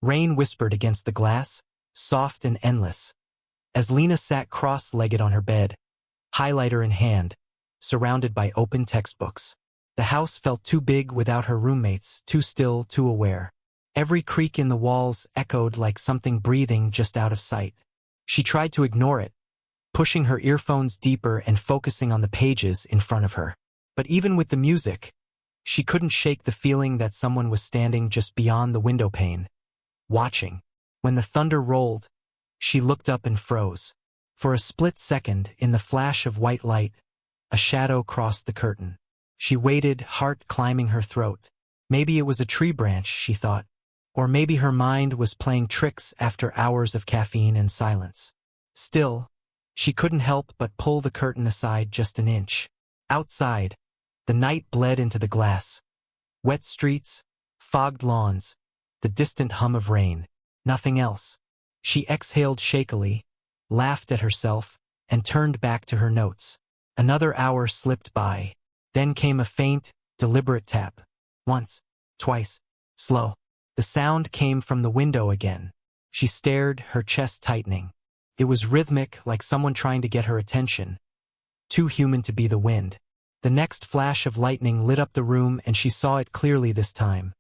Rain whispered against the glass, soft and endless. As Lena sat cross-legged on her bed, highlighter in hand, surrounded by open textbooks. The house felt too big without her roommates, too still, too aware. Every creak in the walls echoed like something breathing just out of sight. She tried to ignore it, pushing her earphones deeper and focusing on the pages in front of her. But even with the music, she couldn't shake the feeling that someone was standing just beyond the window pane, watching. When the thunder rolled, she looked up and froze. For a split second, in the flash of white light, a shadow crossed the curtain. She waited, heart climbing her throat. Maybe it was a tree branch, she thought. Or maybe her mind was playing tricks after hours of caffeine and silence. Still, she couldn't help but pull the curtain aside just an inch. Outside, the night bled into the glass. Wet streets, fogged lawns, the distant hum of rain. Nothing else. She exhaled shakily, laughed at herself, and turned back to her notes. Another hour slipped by. Then came a faint, deliberate tap. Once, twice, slow. The sound came from the window again. She stared, her chest tightening. It was rhythmic, like someone trying to get her attention. Too human to be the wind. The next flash of lightning lit up the room, and she saw it clearly this time.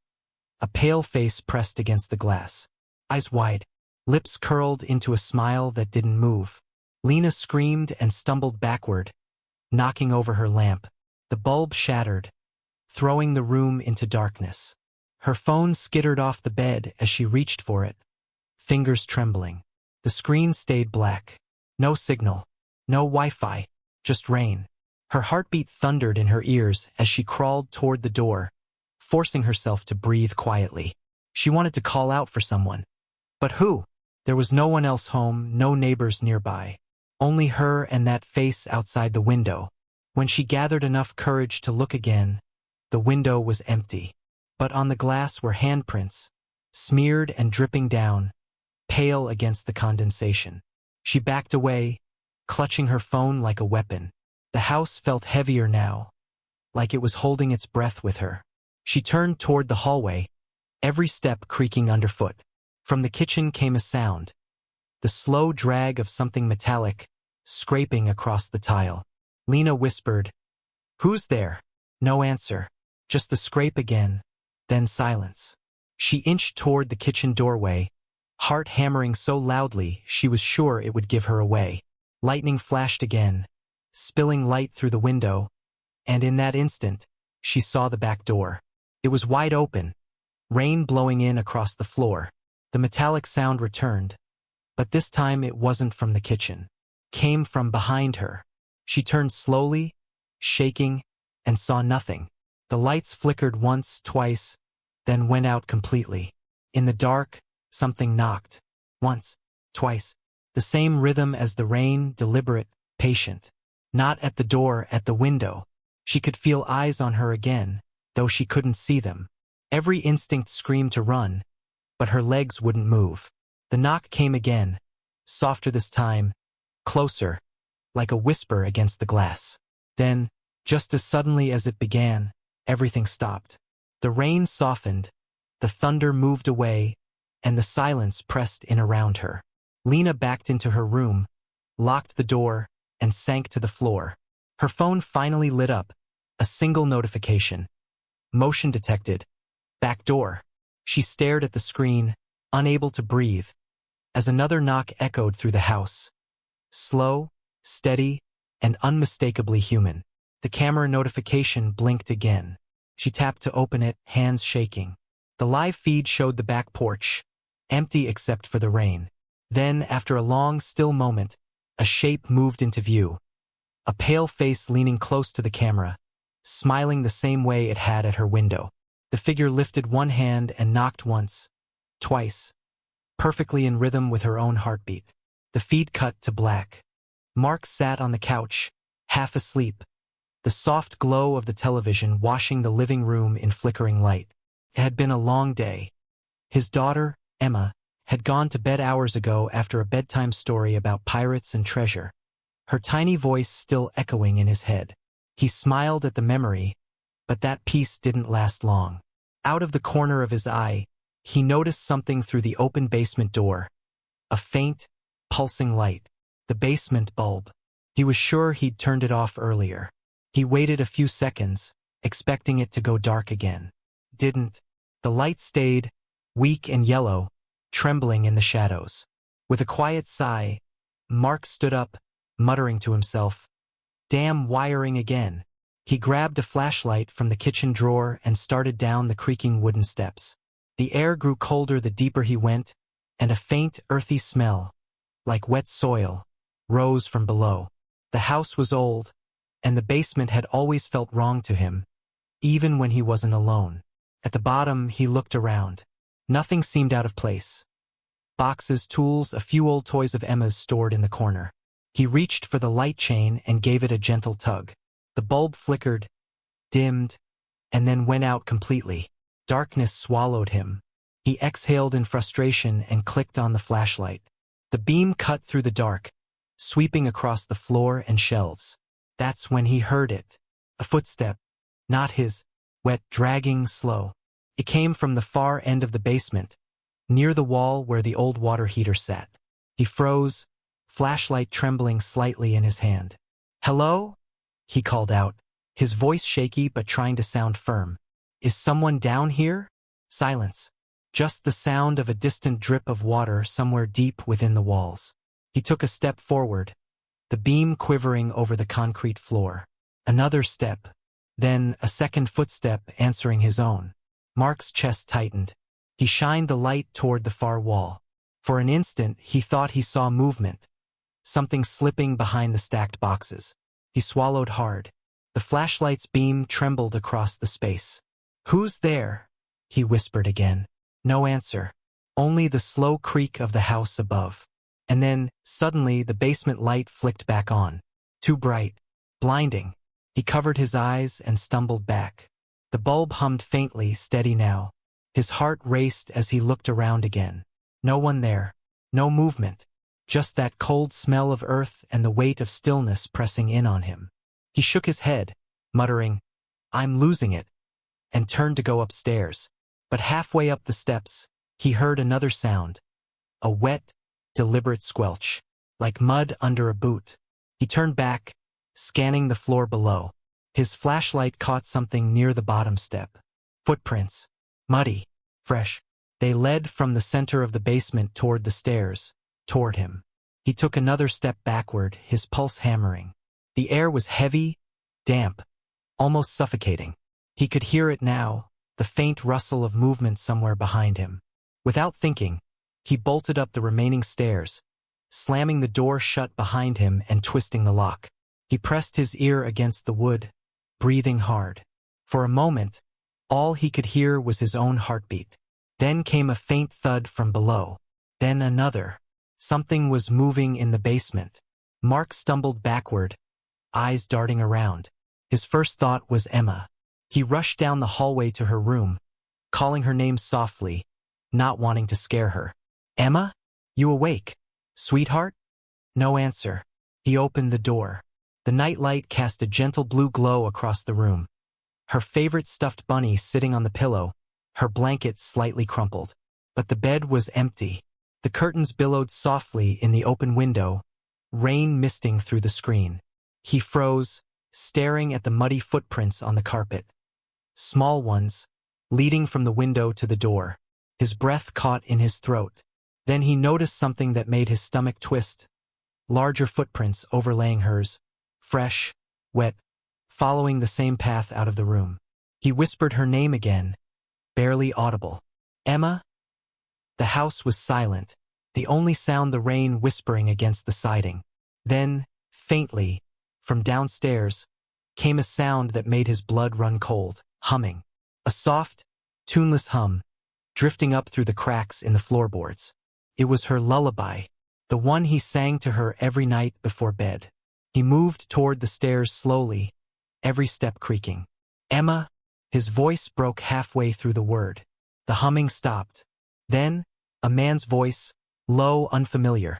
A pale face pressed against the glass. Eyes wide, lips curled into a smile that didn't move. Lena screamed and stumbled backward, knocking over her lamp. The bulb shattered, throwing the room into darkness. Her phone skittered off the bed as she reached for it, fingers trembling. The screen stayed black. No signal, no Wi-Fi, just rain. Her heartbeat thundered in her ears as she crawled toward the door, forcing herself to breathe quietly. She wanted to call out for someone. But who? There was no one else home, no neighbors nearby. Only her and that face outside the window. When she gathered enough courage to look again, the window was empty. But on the glass were handprints, smeared and dripping down, pale against the condensation. She backed away, clutching her phone like a weapon. The house felt heavier now, like it was holding its breath with her. She turned toward the hallway, every step creaking underfoot. From the kitchen came a sound, the slow drag of something metallic, scraping across the tile. Lena whispered, "Who's there?" No answer, just the scrape again, then silence. She inched toward the kitchen doorway, heart hammering so loudly she was sure it would give her away. Lightning flashed again, spilling light through the window, and in that instant, she saw the back door. It was wide open, rain blowing in across the floor. The metallic sound returned, but this time it wasn't from the kitchen. Came from behind her. She turned slowly, shaking, and saw nothing. The lights flickered once, twice, then went out completely. In the dark, something knocked. Once, twice. The same rhythm as the rain, deliberate, patient. Not at the door, at the window. She could feel eyes on her again, though she couldn't see them. Every instinct screamed to run, but her legs wouldn't move. The knock came again, softer this time, closer, like a whisper against the glass. Then, just as suddenly as it began, everything stopped. The rain softened, the thunder moved away, and the silence pressed in around her. Lena backed into her room, locked the door, and sank to the floor. Her phone finally lit up, a single notification. Motion detected. Back door. She stared at the screen, unable to breathe, as another knock echoed through the house. Slow, steady, and unmistakably human. The camera notification blinked again. She tapped to open it, hands shaking. The live feed showed the back porch, empty except for the rain. Then, after a long, still moment, a shape moved into view. A pale face leaning close to the camera, smiling the same way it had at her window. The figure lifted one hand and knocked once, twice, perfectly in rhythm with her own heartbeat. The feed cut to black. Mark sat on the couch, half asleep, the soft glow of the television washing the living room in flickering light. It had been a long day. His daughter, Emma, had gone to bed hours ago after a bedtime story about pirates and treasure, her tiny voice still echoing in his head. He smiled at the memory, but that peace didn't last long. Out of the corner of his eye, he noticed something through the open basement door. A faint, pulsing light. The basement bulb. He was sure he'd turned it off earlier. He waited a few seconds, expecting it to go dark again. Didn't. The light stayed, weak and yellow, trembling in the shadows. With a quiet sigh, Mark stood up, muttering to himself, "Damn wiring again." He grabbed a flashlight from the kitchen drawer and started down the creaking wooden steps. The air grew colder the deeper he went, and a faint, earthy smell, like wet soil, rose from below. The house was old, and the basement had always felt wrong to him, even when he wasn't alone. At the bottom, he looked around. Nothing seemed out of place. Boxes, tools, a few old toys of Emma's stored in the corner. He reached for the light chain and gave it a gentle tug. The bulb flickered, dimmed, and then went out completely. Darkness swallowed him. He exhaled in frustration and clicked on the flashlight. The beam cut through the dark, sweeping across the floor and shelves. That's when he heard it. A footstep. Not his. Wet, dragging, slow. It came from the far end of the basement, near the wall where the old water heater sat. He froze, flashlight trembling slightly in his hand. "Hello?" he called out, his voice shaky but trying to sound firm. "Is someone down here?" Silence. Just the sound of a distant drip of water somewhere deep within the walls. He took a step forward, the beam quivering over the concrete floor. Another step, then a second footstep answering his own. Mark's chest tightened. He shined the light toward the far wall. For an instant, he thought he saw movement, something slipping behind the stacked boxes. He swallowed hard. The flashlight's beam trembled across the space. "Who's there?" he whispered again. No answer. Only the slow creak of the house above. And then, suddenly, the basement light flicked back on. Too bright. Blinding. He covered his eyes and stumbled back. The bulb hummed faintly, steady now. His heart raced as he looked around again. No one there. No movement. Just that cold smell of earth and the weight of stillness pressing in on him. He shook his head, muttering, "I'm losing it," and turned to go upstairs. But halfway up the steps, he heard another sound. A wet, deliberate squelch, like mud under a boot. He turned back, scanning the floor below. His flashlight caught something near the bottom step. Footprints. Muddy. Fresh. They led from the center of the basement toward the stairs, toward him. He took another step backward, his pulse hammering. The air was heavy, damp, almost suffocating. He could hear it now, the faint rustle of movement somewhere behind him. Without thinking, he bolted up the remaining stairs, slamming the door shut behind him and twisting the lock. He pressed his ear against the wood, breathing hard. For a moment, all he could hear was his own heartbeat. Then came a faint thud from below. Then another. Something was moving in the basement. Mark stumbled backward, eyes darting around. His first thought was Emma. He rushed down the hallway to her room, calling her name softly, not wanting to scare her. "Emma? You awake? Sweetheart?" No answer. He opened the door. The nightlight cast a gentle blue glow across the room. Her favorite stuffed bunny sitting on the pillow, her blanket slightly crumpled. But the bed was empty. The curtains billowed softly in the open window, rain misting through the screen. He froze, staring at the muddy footprints on the carpet. Small ones, leading from the window to the door. His breath caught in his throat. Then he noticed something that made his stomach twist. Larger footprints overlaying hers, fresh, wet, following the same path out of the room. He whispered her name again, barely audible. "Emma?" The house was silent, the only sound the rain whispering against the siding. Then, faintly, from downstairs, came a sound that made his blood run cold, humming. A soft, tuneless hum, drifting up through the cracks in the floorboards. It was her lullaby, the one he sang to her every night before bed. He moved toward the stairs slowly, every step creaking. "Emma?" His voice broke halfway through the word. The humming stopped. Then, a man's voice, low, unfamiliar,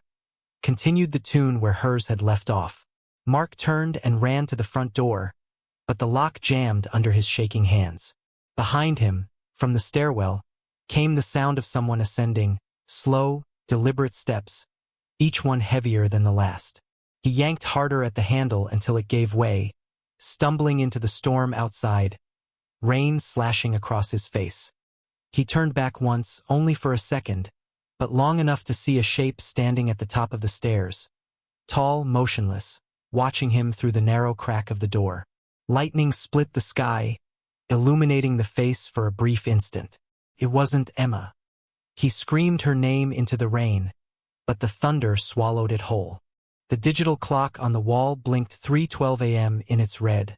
continued the tune where hers had left off. Mark turned and ran to the front door, but the lock jammed under his shaking hands. Behind him, from the stairwell, came the sound of someone ascending, slow, deliberate steps, each one heavier than the last. He yanked harder at the handle until it gave way, stumbling into the storm outside, rain slashing across his face. He turned back once, only for a second, but long enough to see a shape standing at the top of the stairs, tall, motionless, watching him through the narrow crack of the door. Lightning split the sky, illuminating the face for a brief instant. It wasn't Emma. He screamed her name into the rain, but the thunder swallowed it whole. The digital clock on the wall blinked 3:12 a.m. in its red,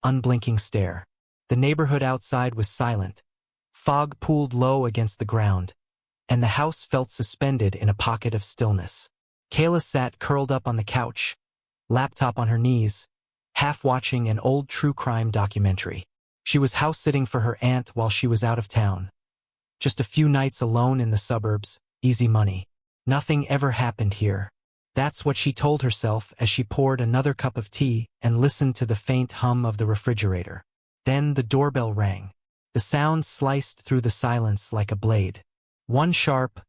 unblinking stare. The neighborhood outside was silent. Fog pooled low against the ground, and the house felt suspended in a pocket of stillness. Kayla sat curled up on the couch, laptop on her knees, half watching an old true crime documentary. She was house-sitting for her aunt while she was out of town. Just a few nights alone in the suburbs, easy money. Nothing ever happened here. That's what she told herself as she poured another cup of tea and listened to the faint hum of the refrigerator. Then the doorbell rang. The sound sliced through the silence like a blade. One sharp,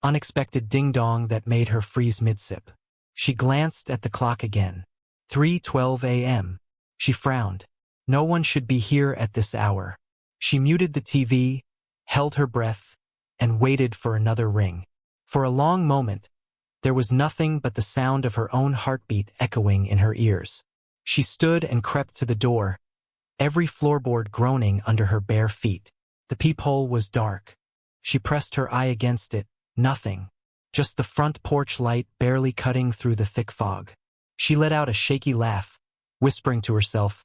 unexpected ding-dong that made her freeze mid-sip. She glanced at the clock again. 3:12 a.m. She frowned. No one should be here at this hour. She muted the TV, held her breath, and waited for another ring. For a long moment, there was nothing but the sound of her own heartbeat echoing in her ears. She stood and crept to the door, every floorboard groaning under her bare feet. The peephole was dark. She pressed her eye against it. Nothing. Just the front porch light barely cutting through the thick fog. She let out a shaky laugh, whispering to herself,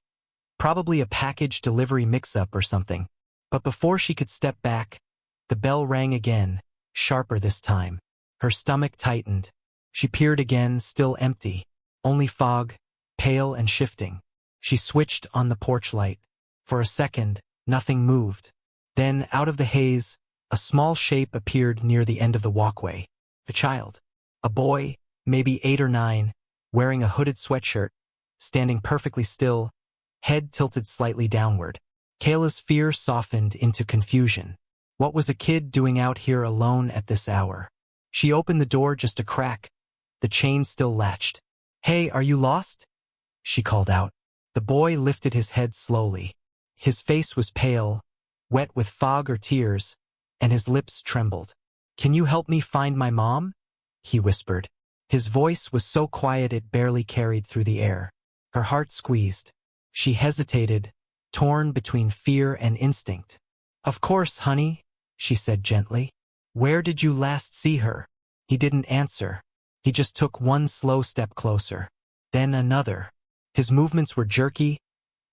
probably a package delivery mix-up or something. But before she could step back, the bell rang again, sharper this time. Her stomach tightened. She peered again, still empty. Only fog, pale and shifting. She switched on the porch light. For a second, nothing moved. Then, out of the haze, a small shape appeared near the end of the walkway. A child. A boy, maybe 8 or 9, wearing a hooded sweatshirt, standing perfectly still, head tilted slightly downward. Kayla's fear softened into confusion. What was a kid doing out here alone at this hour? She opened the door just a crack. The chain still latched. "Hey, are you lost?" she called out. The boy lifted his head slowly. His face was pale, wet with fog or tears, and his lips trembled. "Can you help me find my mom?" he whispered. His voice was so quiet it barely carried through the air. Her heart squeezed. She hesitated, torn between fear and instinct. "Of course, honey," she said gently. "Where did you last see her?" He didn't answer. He just took one slow step closer. Then another. His movements were jerky,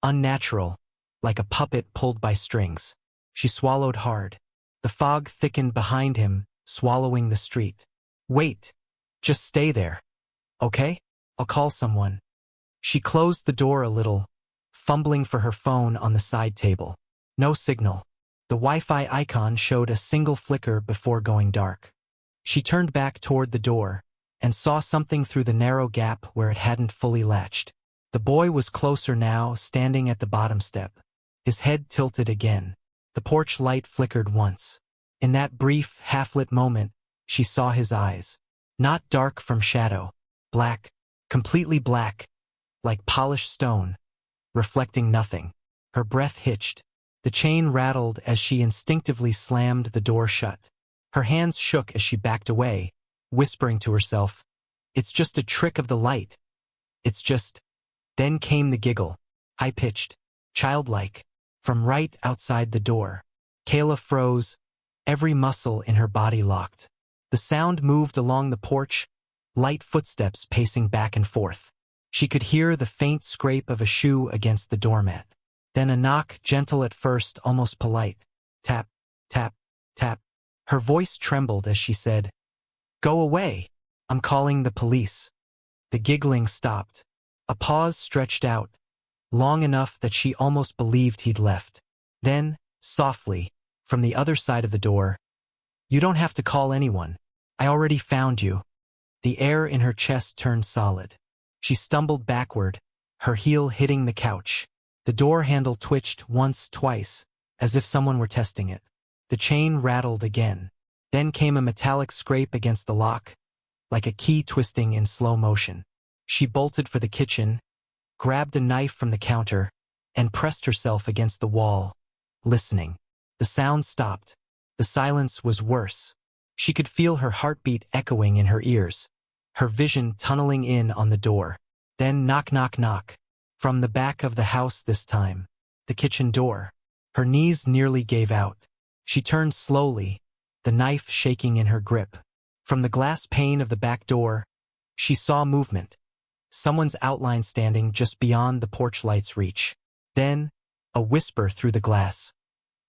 unnatural, like a puppet pulled by strings. She swallowed hard. The fog thickened behind him, swallowing the street. "Wait. Just stay there. Okay? I'll call someone." She closed the door a little, fumbling for her phone on the side table. No signal. The Wi-Fi icon showed a single flicker before going dark. She turned back toward the door and saw something through the narrow gap where it hadn't fully latched. The boy was closer now, standing at the bottom step. His head tilted again. The porch light flickered once. In that brief, half-lit moment, she saw his eyes. Not dark from shadow. Black. Completely black. Like polished stone. Reflecting nothing. Her breath hitched. The chain rattled as she instinctively slammed the door shut. Her hands shook as she backed away, whispering to herself, "It's just a trick of the light. It's just—" Then came the giggle, high-pitched, childlike, from right outside the door. Kayla froze, every muscle in her body locked. The sound moved along the porch, light footsteps pacing back and forth. She could hear the faint scrape of a shoe against the doormat. Then a knock, gentle at first, almost polite. Tap, tap, tap. Her voice trembled as she said, "Go away. I'm calling the police." The giggling stopped. A pause stretched out, long enough that she almost believed he'd left. Then, softly, from the other side of the door, "You don't have to call anyone. I already found you." The air in her chest turned solid. She stumbled backward, her heel hitting the couch. The door handle twitched once, twice, as if someone were testing it. The chain rattled again. Then came a metallic scrape against the lock, like a key twisting in slow motion. She bolted for the kitchen, grabbed a knife from the counter, and pressed herself against the wall, listening. The sound stopped. The silence was worse. She could feel her heartbeat echoing in her ears, her vision tunneling in on the door. Then knock, knock, knock. From the back of the house this time. The kitchen door. Her knees nearly gave out. She turned slowly, the knife shaking in her grip. From the glass pane of the back door, she saw movement. Someone's outline standing just beyond the porch light's reach. Then, a whisper through the glass.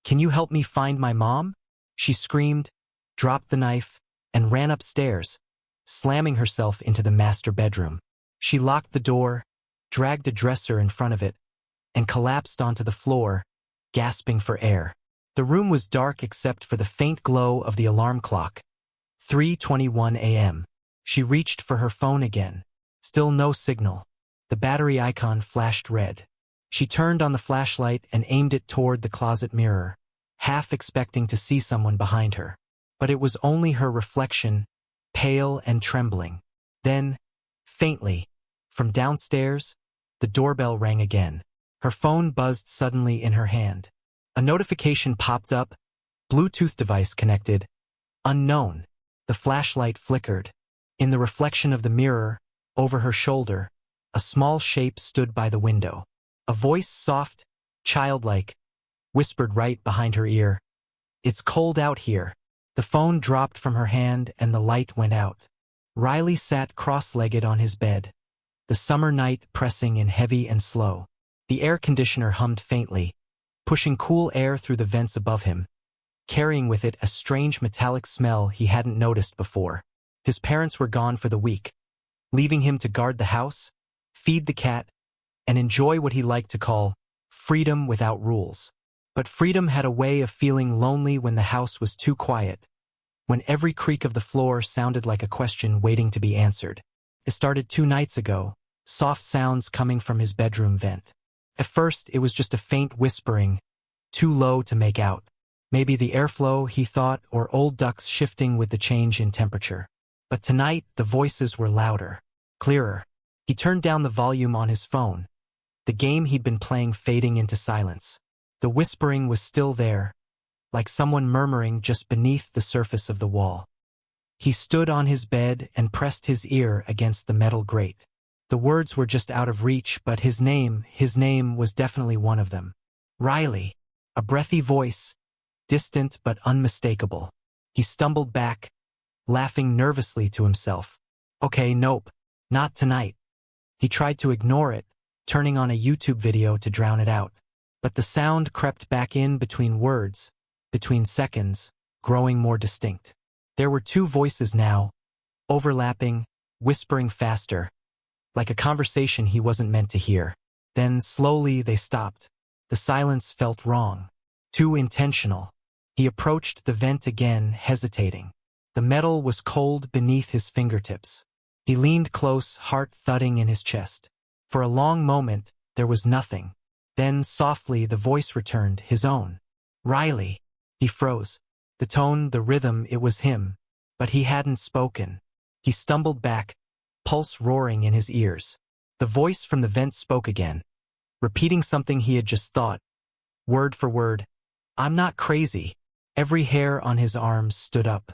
"Can you help me find my mom?" She screamed, dropped the knife, and ran upstairs, slamming herself into the master bedroom. She locked the door, dragged a dresser in front of it, and collapsed onto the floor, gasping for air. The room was dark except for the faint glow of the alarm clock. 3:21 a.m. She reached for her phone again. Still no signal. The battery icon flashed red. She turned on the flashlight and aimed it toward the closet mirror, half expecting to see someone behind her. But it was only her reflection, pale and trembling. Then, faintly, from downstairs, the doorbell rang again. Her phone buzzed suddenly in her hand. A notification popped up, Bluetooth device connected, unknown. The flashlight flickered. In the reflection of the mirror, over her shoulder, a small shape stood by the window. A voice, soft, childlike, whispered right behind her ear, "It's cold out here." The phone dropped from her hand and the light went out. Riley sat cross-legged on his bed, the summer night pressing in heavy and slow. The air conditioner hummed faintly, pushing cool air through the vents above him, carrying with it a strange metallic smell he hadn't noticed before. His parents were gone for the week, leaving him to guard the house, feed the cat, and enjoy what he liked to call freedom without rules. But freedom had a way of feeling lonely when the house was too quiet, when every creak of the floor sounded like a question waiting to be answered. It started 2 nights ago, soft sounds coming from his bedroom vent. At first, it was just a faint whispering, too low to make out. Maybe the airflow, he thought, or old ducks shifting with the change in temperature. But tonight, the voices were louder, clearer. He turned down the volume on his phone, the game he'd been playing fading into silence. The whispering was still there, like someone murmuring just beneath the surface of the wall. He stood on his bed and pressed his ear against the metal grate. The words were just out of reach, but his name was definitely one of them. Riley, a breathy voice, distant but unmistakable. He stumbled back, laughing nervously to himself. Okay, nope, not tonight. He tried to ignore it, turning on a YouTube video to drown it out. But the sound crept back in between words, between seconds, growing more distinct. There were 2 voices now, overlapping, whispering faster, like a conversation he wasn't meant to hear. Then slowly they stopped. The silence felt wrong, too intentional. He approached the vent again, hesitating. The metal was cold beneath his fingertips. He leaned close, heart thudding in his chest. For a long moment, there was nothing. Then, softly, the voice returned, his own. Riley. He froze. The tone, the rhythm, it was him. But he hadn't spoken. He stumbled back, pulse roaring in his ears. The voice from the vent spoke again, repeating something he had just thought, word for word. "I'm not crazy." Every hair on his arms stood up.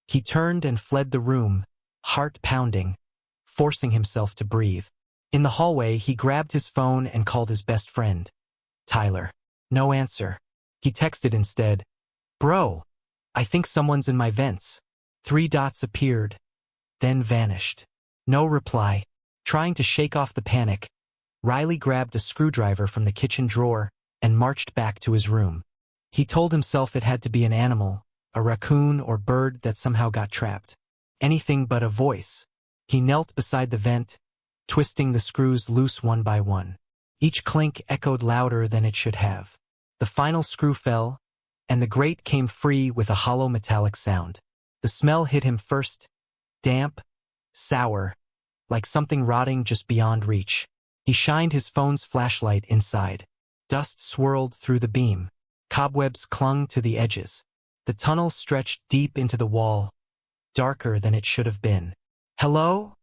He turned and fled the room, heart pounding, forcing himself to breathe. In the hallway, he grabbed his phone and called his best friend, Tyler. No answer. He texted instead, "Bro, I think someone's in my vents." 3 dots appeared, then vanished. No reply. Trying to shake off the panic, Riley grabbed a screwdriver from the kitchen drawer and marched back to his room. He told himself it had to be an animal, a raccoon or bird that somehow got trapped. Anything but a voice. He knelt beside the vent, twisting the screws loose one by one. Each clink echoed louder than it should have. The final screw fell, and the grate came free with a hollow metallic sound. The smell hit him first, damp, sour, like something rotting just beyond reach. He shined his phone's flashlight inside. Dust swirled through the beam, Cobwebs clung to the edges. The tunnel stretched deep into the wall, darker than it should have been. "Hello?"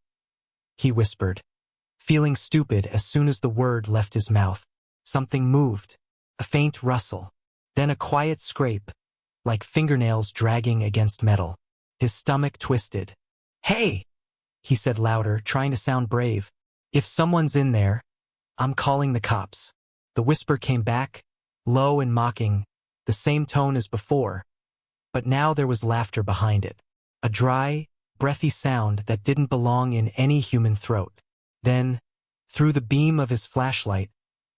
he whispered, feeling stupid as soon as the word left his mouth. Something moved, a faint rustle, then a quiet scrape, like fingernails dragging against metal. His stomach twisted. "Hey!" he said louder, trying to sound brave. "If someone's in there, I'm calling the cops." The whisper came back, low and mocking, the same tone as before, but now there was laughter behind it. A dry, breathy sound that didn't belong in any human throat. Then, through the beam of his flashlight,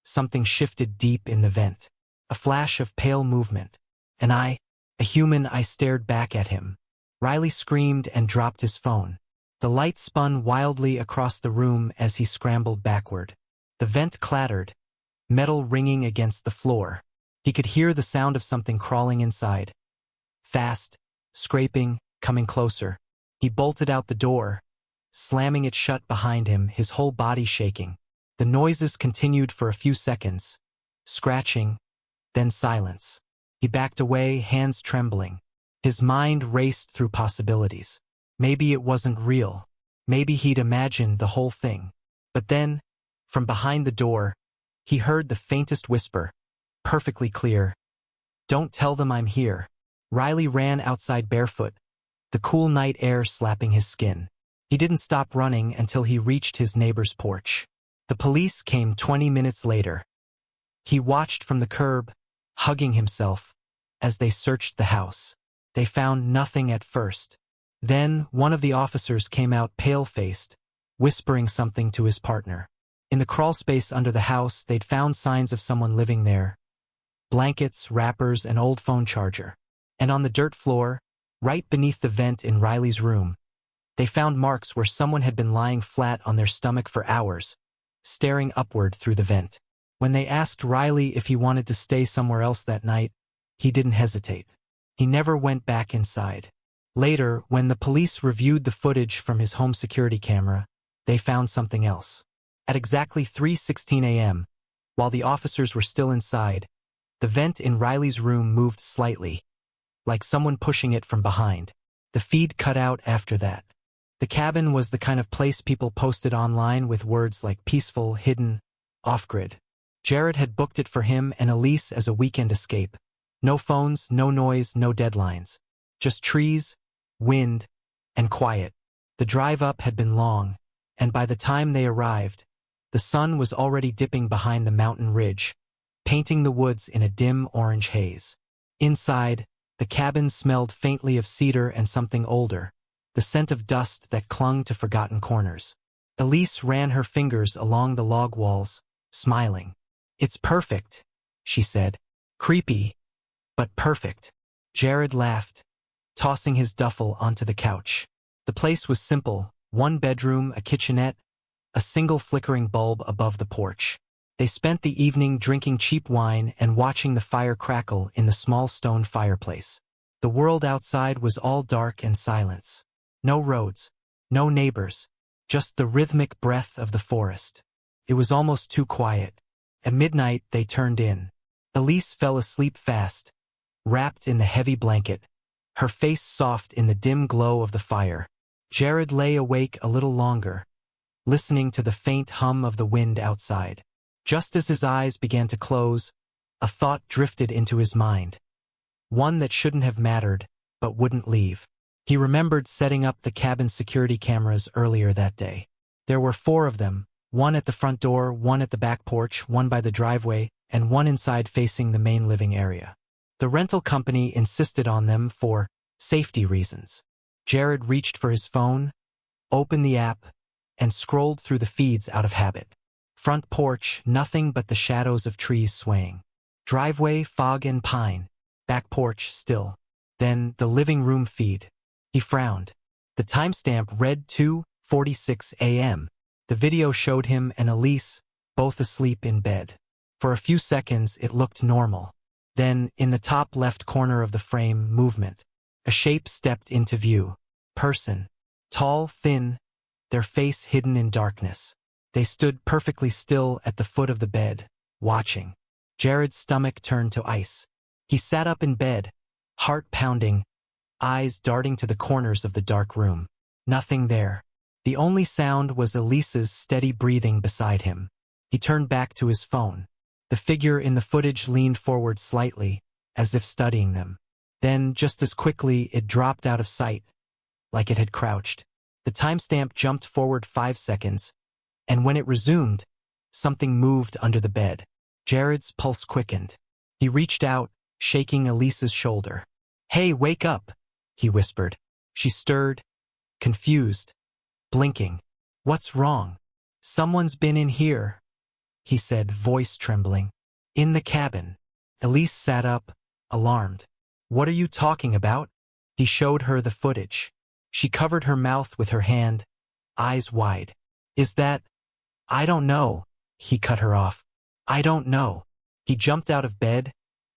something shifted deep in the vent. A flash of pale movement. And I, a human, I stared back at him. Riley screamed and dropped his phone. The light spun wildly across the room as he scrambled backward. The vent clattered, metal ringing against the floor. He could hear the sound of something crawling inside. Fast, scraping, coming closer. He bolted out the door, slamming it shut behind him, his whole body shaking. The noises continued for a few seconds. Scratching, then silence. He backed away, hands trembling. His mind raced through possibilities. Maybe it wasn't real. Maybe he'd imagined the whole thing. But then, from behind the door, he heard the faintest whisper, perfectly clear. "Don't tell them I'm here." Riley ran outside barefoot, the cool night air slapping his skin. He didn't stop running until he reached his neighbor's porch. The police came 20 minutes later. He watched from the curb, hugging himself, as they searched the house. They found nothing at first. Then one of the officers came out pale-faced, whispering something to his partner. In the crawlspace under the house, they'd found signs of someone living there. Blankets, wrappers, an old phone charger. And on the dirt floor, right beneath the vent in Riley's room, they found marks where someone had been lying flat on their stomach for hours, staring upward through the vent. When they asked Riley if he wanted to stay somewhere else that night, he didn't hesitate. He never went back inside. Later, when the police reviewed the footage from his home security camera, they found something else. At exactly 3:16 a.m., while the officers were still inside, the vent in Riley's room moved slightly, like someone pushing it from behind. The feed cut out after that. The cabin was the kind of place people posted online with words like peaceful, hidden, off-grid. Jared had booked it for him and Elise as a weekend escape. No phones, no noise, no deadlines. Just trees, wind, and quiet. The drive up had been long, and by the time they arrived, the sun was already dipping behind the mountain ridge, painting the woods in a dim orange haze. Inside, the cabin smelled faintly of cedar and something older, the scent of dust that clung to forgotten corners. Elise ran her fingers along the log walls, smiling. "It's perfect," she said. "Creepy, but perfect." Jared laughed, tossing his duffel onto the couch. The place was simple, one bedroom, a kitchenette, a single flickering bulb above the porch. They spent the evening drinking cheap wine and watching the fire crackle in the small stone fireplace. The world outside was all dark and silence. No roads, no neighbors, just the rhythmic breath of the forest. It was almost too quiet. At midnight, they turned in. Elise fell asleep fast, wrapped in the heavy blanket, her face soft in the dim glow of the fire. Jared lay awake a little longer, listening to the faint hum of the wind outside. Just as his eyes began to close, a thought drifted into his mind. One that shouldn't have mattered, but wouldn't leave. He remembered setting up the cabin security cameras earlier that day. There were 4 of them, one at the front door, one at the back porch, one by the driveway, and one inside facing the main living area. The rental company insisted on them for safety reasons. Jared reached for his phone, opened the app, and scrolled through the feeds out of habit. Front porch, nothing but the shadows of trees swaying. Driveway, fog and pine. Back porch, still. Then the living room feed. He frowned. The timestamp read 2:46 a.m. The video showed him and Elise, both asleep in bed. For a few seconds, it looked normal. Then, in the top left corner of the frame, movement. A shape stepped into view. Person. Tall, thin, their face hidden in darkness. They stood perfectly still at the foot of the bed, watching. Jared's stomach turned to ice. He sat up in bed, heart pounding, eyes darting to the corners of the dark room. Nothing there. The only sound was Elise's steady breathing beside him. He turned back to his phone. The figure in the footage leaned forward slightly, as if studying them. Then, just as quickly, it dropped out of sight, like it had crouched. The timestamp jumped forward 5 seconds, and when it resumed, something moved under the bed. Jared's pulse quickened. He reached out, shaking Elise's shoulder. "Hey, wake up," he whispered. She stirred, confused, blinking. "What's wrong?" "Someone's been in here," he said, voice trembling. "In the cabin." Elise sat up, alarmed. "What are you talking about?" He showed her the footage. She covered her mouth with her hand, eyes wide. "Is that—" "I don't know," he cut her off. "I don't know." He jumped out of bed,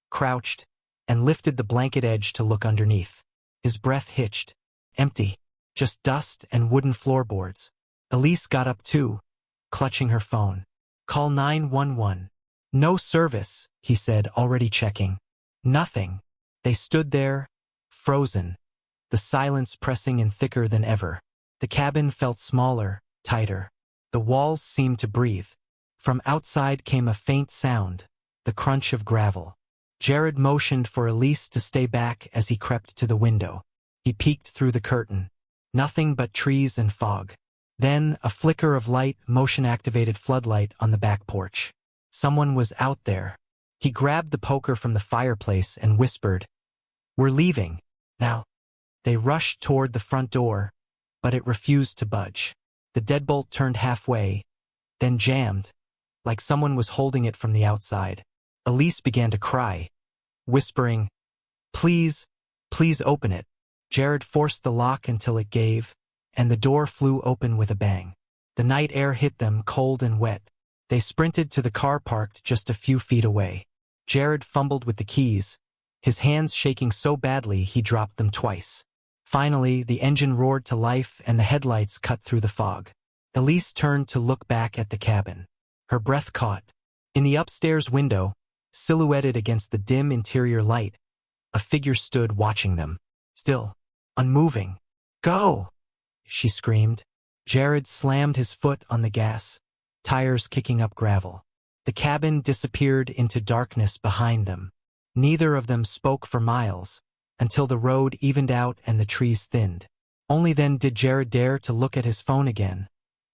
crouched, and lifted the blanket edge to look underneath. His breath hitched. Empty. Just dust and wooden floorboards. Elise got up too, clutching her phone. "Call 911. "No service," he said, already checking. Nothing. They stood there, frozen, the silence pressing in thicker than ever. The cabin felt smaller, tighter. The walls seemed to breathe. From outside came a faint sound, the crunch of gravel. Jared motioned for Elise to stay back as he crept to the window. He peeked through the curtain. Nothing but trees and fog. Then, a flicker of light, motion-activated floodlight on the back porch. Someone was out there. He grabbed the poker from the fireplace and whispered, "We're leaving. Now." They rushed toward the front door, but it refused to budge. The deadbolt turned halfway, then jammed, like someone was holding it from the outside. Elise began to cry, whispering, "Please, please open it." Jared forced the lock until it gave, and the door flew open with a bang. The night air hit them, cold and wet. They sprinted to the car parked just a few feet away. Jared fumbled with the keys, his hands shaking so badly he dropped them twice. Finally, the engine roared to life and the headlights cut through the fog. Elise turned to look back at the cabin. Her breath caught. In the upstairs window, silhouetted against the dim interior light, a figure stood watching them. Still, unmoving. "Go!" she screamed. Jared slammed his foot on the gas, tires kicking up gravel. The cabin disappeared into darkness behind them. Neither of them spoke for miles, until the road evened out and the trees thinned. Only then did Jared dare to look at his phone again,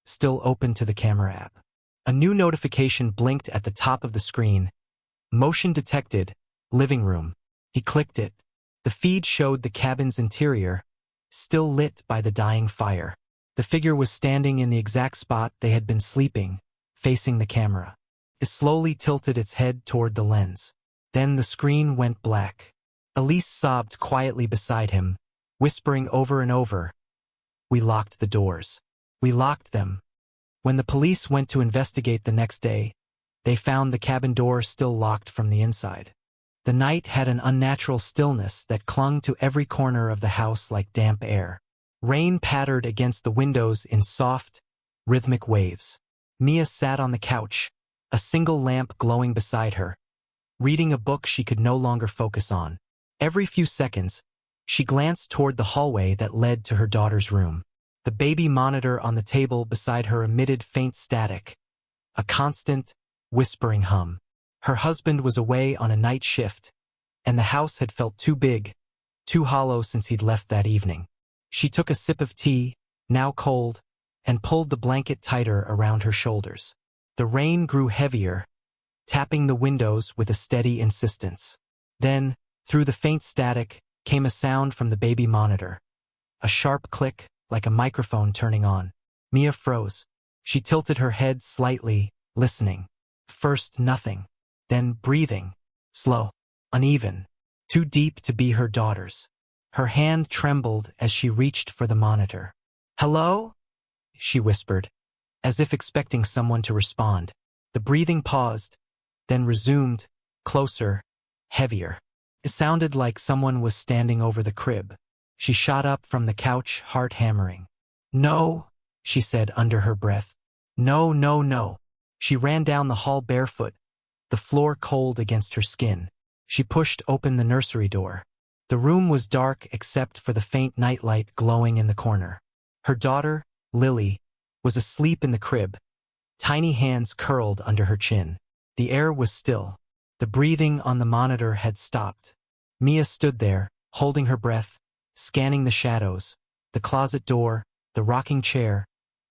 still open to the camera app. A new notification blinked at the top of the screen. Motion detected, living room. He clicked it. The feed showed the cabin's interior, still lit by the dying fire. The figure was standing in the exact spot they had been sleeping, facing the camera. It slowly tilted its head toward the lens. Then the screen went black. Elise sobbed quietly beside him, whispering over and over, "We locked the doors. We locked them." When the police went to investigate the next day, they found the cabin door still locked from the inside. The night had an unnatural stillness that clung to every corner of the house like damp air. Rain pattered against the windows in soft, rhythmic waves. Mia sat on the couch, a single lamp glowing beside her, reading a book she could no longer focus on. Every few seconds, she glanced toward the hallway that led to her daughter's room. The baby monitor on the table beside her emitted faint static, a constant, whispering hum. Her husband was away on a night shift, and the house had felt too big, too hollow since he'd left that evening. She took a sip of tea, now cold, and pulled the blanket tighter around her shoulders. The rain grew heavier, tapping the windows with a steady insistence. Then, through the faint static, came a sound from the baby monitor. A sharp click, like a microphone turning on. Mia froze. She tilted her head slightly, listening. First nothing. Then breathing. Slow. Uneven. Too deep to be her daughter's. Her hand trembled as she reached for the monitor. "Hello?" she whispered, as if expecting someone to respond. The breathing paused, then resumed, closer, heavier. It sounded like someone was standing over the crib. She shot up from the couch, heart hammering. "No," she said under her breath. "No, no, no." She ran down the hall barefoot, the floor cold against her skin. She pushed open the nursery door. The room was dark except for the faint nightlight glowing in the corner. Her daughter, Lily, was asleep in the crib, tiny hands curled under her chin. The air was still. The breathing on the monitor had stopped. Mia stood there, holding her breath, scanning the shadows, the closet door, the rocking chair,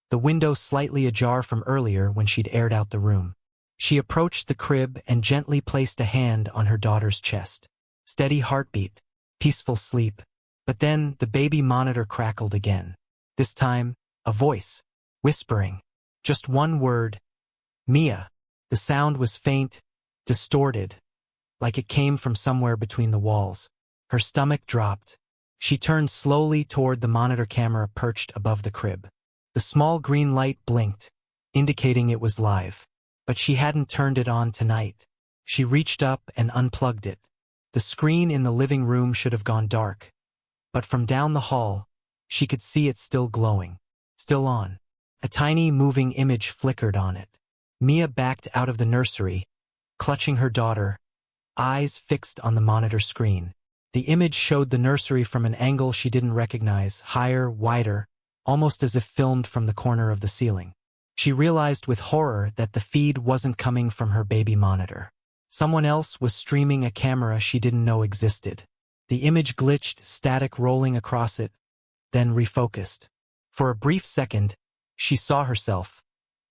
the window slightly ajar from earlier when she'd aired out the room. She approached the crib and gently placed a hand on her daughter's chest. Steady heartbeat, peaceful sleep. But then the baby monitor crackled again. This time, a voice, whispering. Just one word. Mia. The sound was faint, distorted, like it came from somewhere between the walls. Her stomach dropped. She turned slowly toward the monitor camera perched above the crib. The small green light blinked, indicating it was live. But she hadn't turned it on tonight. She reached up and unplugged it. The screen in the living room should have gone dark. But from down the hall, she could see it still glowing, still on. A tiny moving image flickered on it. Mia backed out of the nursery, clutching her daughter, eyes fixed on the monitor screen. The image showed the nursery from an angle she didn't recognize, higher, wider, almost as if filmed from the corner of the ceiling. She realized with horror that the feed wasn't coming from her baby monitor. Someone else was streaming a camera she didn't know existed. The image glitched, static rolling across it, then refocused. For a brief second, she saw herself,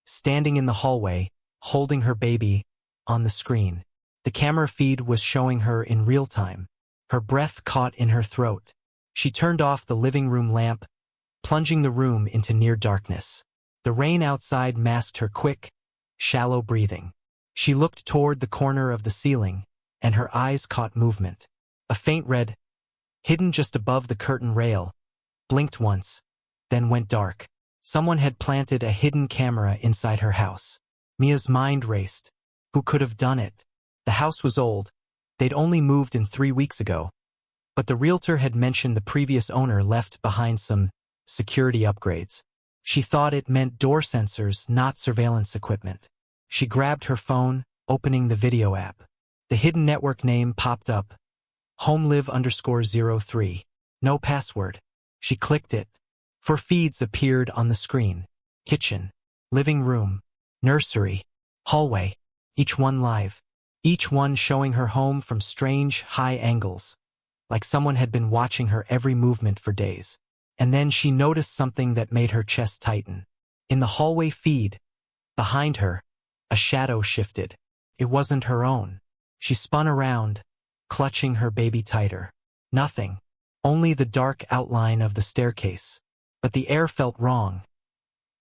standing in the hallway, holding her baby, on the screen. The camera feed was showing her in real time. Her breath caught in her throat. She turned off the living room lamp, plunging the room into near darkness. The rain outside masked her quick, shallow breathing. She looked toward the corner of the ceiling, and her eyes caught movement. A faint red, hidden just above the curtain rail, blinked once, then went dark. Someone had planted a hidden camera inside her house. Mia's mind raced. Who could have done it? The house was old. They'd only moved in 3 weeks ago. But the realtor had mentioned the previous owner left behind some security upgrades. She thought it meant door sensors, not surveillance equipment. She grabbed her phone, opening the video app. The hidden network name popped up. HomeLive_03. No password. She clicked it. 4 feeds appeared on the screen. Kitchen, living room, nursery, hallway. Each one live. Each one showing her home from strange, high angles. Like someone had been watching her every movement for days. And then she noticed something that made her chest tighten. In the hallway feed, behind her, a shadow shifted. It wasn't her own. She spun around, clutching her baby tighter. Nothing. Only the dark outline of the staircase. But the air felt wrong.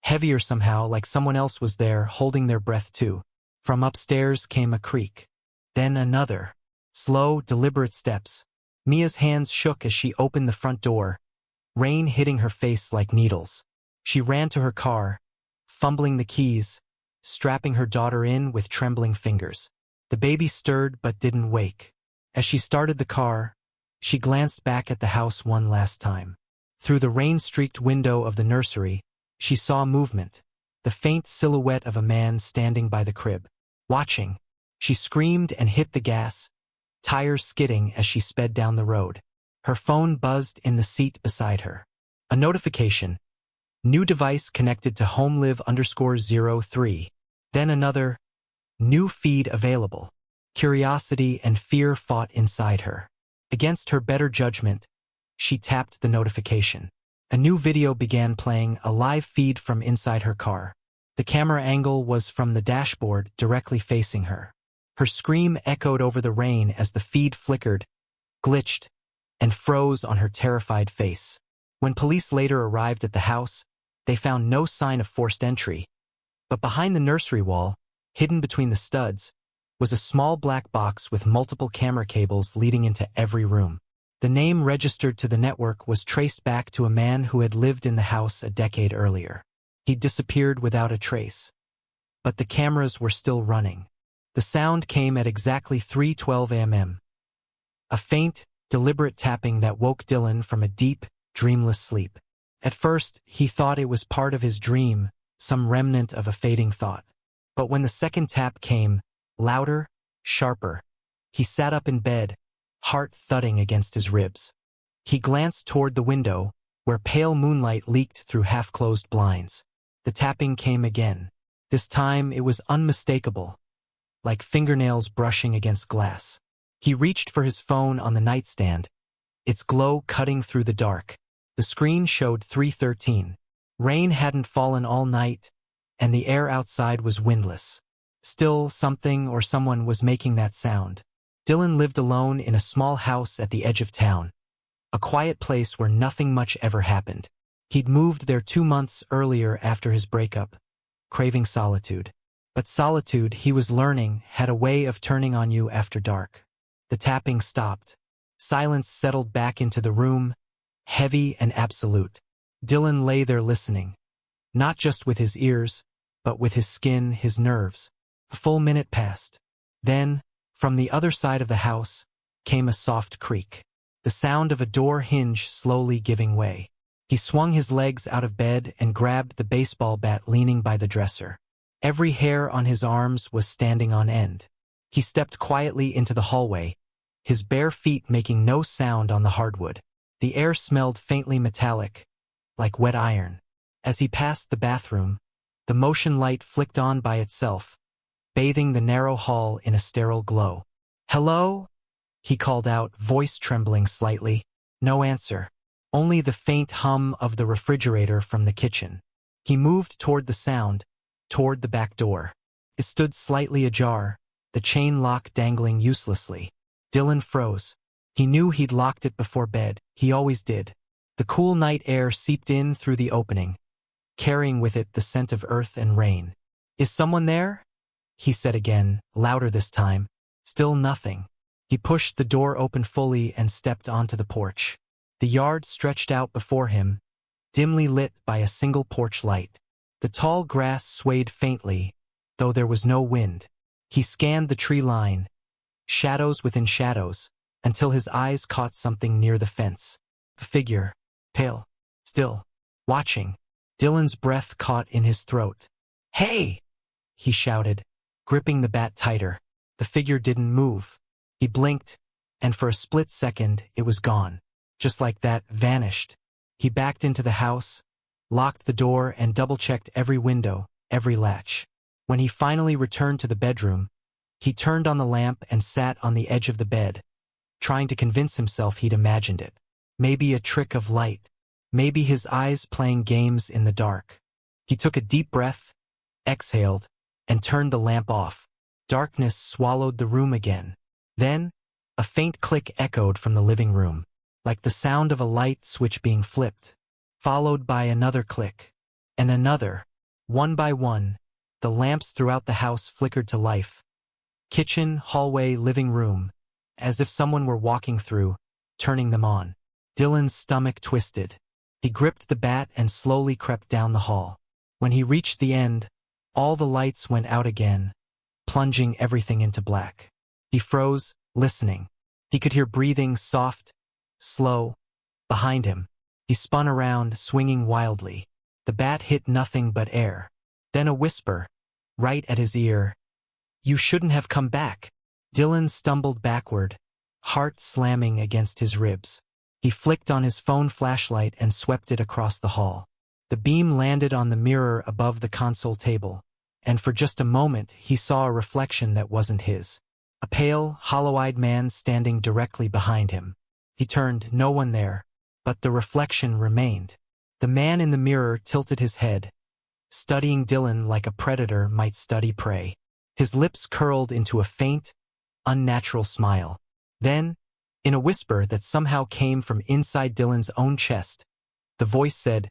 Heavier somehow, like someone else was there, holding their breath too. From upstairs came a creak. Then another. Slow, deliberate steps. Mia's hands shook as she opened the front door, rain hitting her face like needles. She ran to her car, fumbling the keys, strapping her daughter in with trembling fingers. The baby stirred but didn't wake. As she started the car, she glanced back at the house one last time. Through the rain-streaked window of the nursery, she saw movement, the faint silhouette of a man standing by the crib. Watching, she screamed and hit the gas, tires skidding as she sped down the road. Her phone buzzed in the seat beside her. A notification. New device connected to HomeLive_03. Then another. New feed available. Curiosity and fear fought inside her. Against her better judgment, she tapped the notification. A new video began playing, a live feed from inside her car. The camera angle was from the dashboard directly facing her. Her scream echoed over the rain as the feed flickered, glitched, and froze on her terrified face. When police later arrived at the house, they found no sign of forced entry. But behind the nursery wall, hidden between the studs, was a small black box with multiple camera cables leading into every room. The name registered to the network was traced back to a man who had lived in the house a decade earlier. He'd disappeared without a trace. But the cameras were still running. The sound came at exactly 3:12 a.m. A faint, deliberate tapping that woke Dylan from a deep, dreamless sleep. At first, he thought it was part of his dream, some remnant of a fading thought. But when the second tap came, louder, sharper, He sat up in bed, heart thudding against his ribs. He glanced toward the window, where pale moonlight leaked through half-closed blinds. The tapping came again. This time it was unmistakable, like fingernails brushing against glass. He reached for his phone on the nightstand, its glow cutting through the dark. The screen showed 3:13. Rain hadn't fallen all night, and the air outside was windless. Still, something or someone was making that sound. Dylan lived alone in a small house at the edge of town, a quiet place where nothing much ever happened. He'd moved there 2 months earlier after his breakup, craving solitude. But solitude, he was learning, had a way of turning on you after dark. The tapping stopped. Silence settled back into the room, heavy and absolute. Dylan lay there listening, not just with his ears, but with his skin, his nerves. A full minute passed. Then, from the other side of the house, came a soft creak. The sound of a door hinge slowly giving way. He swung his legs out of bed and grabbed the baseball bat leaning by the dresser. Every hair on his arms was standing on end. He stepped quietly into the hallway, his bare feet making no sound on the hardwood. The air smelled faintly metallic, like wet iron. As he passed the bathroom, the motion light flicked on by itself, bathing the narrow hall in a sterile glow. "Hello?" he called out, voice trembling slightly. No answer. Only the faint hum of the refrigerator from the kitchen. He moved toward the sound, toward the back door. It stood slightly ajar, the chain lock dangling uselessly. Dylan froze. He knew he'd locked it before bed. He always did. The cool night air seeped in through the opening, carrying with it the scent of earth and rain. "Is someone there?" he said again, louder this time. Still nothing. He pushed the door open fully and stepped onto the porch. The yard stretched out before him, dimly lit by a single porch light. The tall grass swayed faintly, though there was no wind. He scanned the tree line, shadows within shadows, until his eyes caught something near the fence. A figure, pale, still, watching. Dylan's breath caught in his throat. "Hey!" he shouted, gripping the bat tighter. The figure didn't move. He blinked, and for a split second it was gone. Just like that, vanished. He backed into the house, locked the door, and double-checked every window, every latch. When he finally returned to the bedroom, he turned on the lamp and sat on the edge of the bed, trying to convince himself he'd imagined it. Maybe a trick of light. Maybe his eyes playing games in the dark. He took a deep breath, exhaled, and turned the lamp off. Darkness swallowed the room again. Then, a faint click echoed from the living room, like the sound of a light switch being flipped, followed by another click, and another. One by one, the lamps throughout the house flickered to life. Kitchen, hallway, living room, as if someone were walking through, turning them on. Dylan's stomach twisted. He gripped the bat and slowly crept down the hall. When he reached the end, all the lights went out again, plunging everything into black. He froze, listening. He could hear breathing, soft, slow, behind him. He spun around, swinging wildly. The bat hit nothing but air. Then a whisper, right at his ear. "You shouldn't have come back." Dylan stumbled backward, heart slamming against his ribs. He flicked on his phone flashlight and swept it across the hall. The beam landed on the mirror above the console table, and for just a moment he saw a reflection that wasn't his. A pale, hollow-eyed man standing directly behind him. He turned, no one there, but the reflection remained. The man in the mirror tilted his head, studying Dylan like a predator might study prey. His lips curled into a faint, unnatural smile. Then, in a whisper that somehow came from inside Dylan's own chest, the voice said,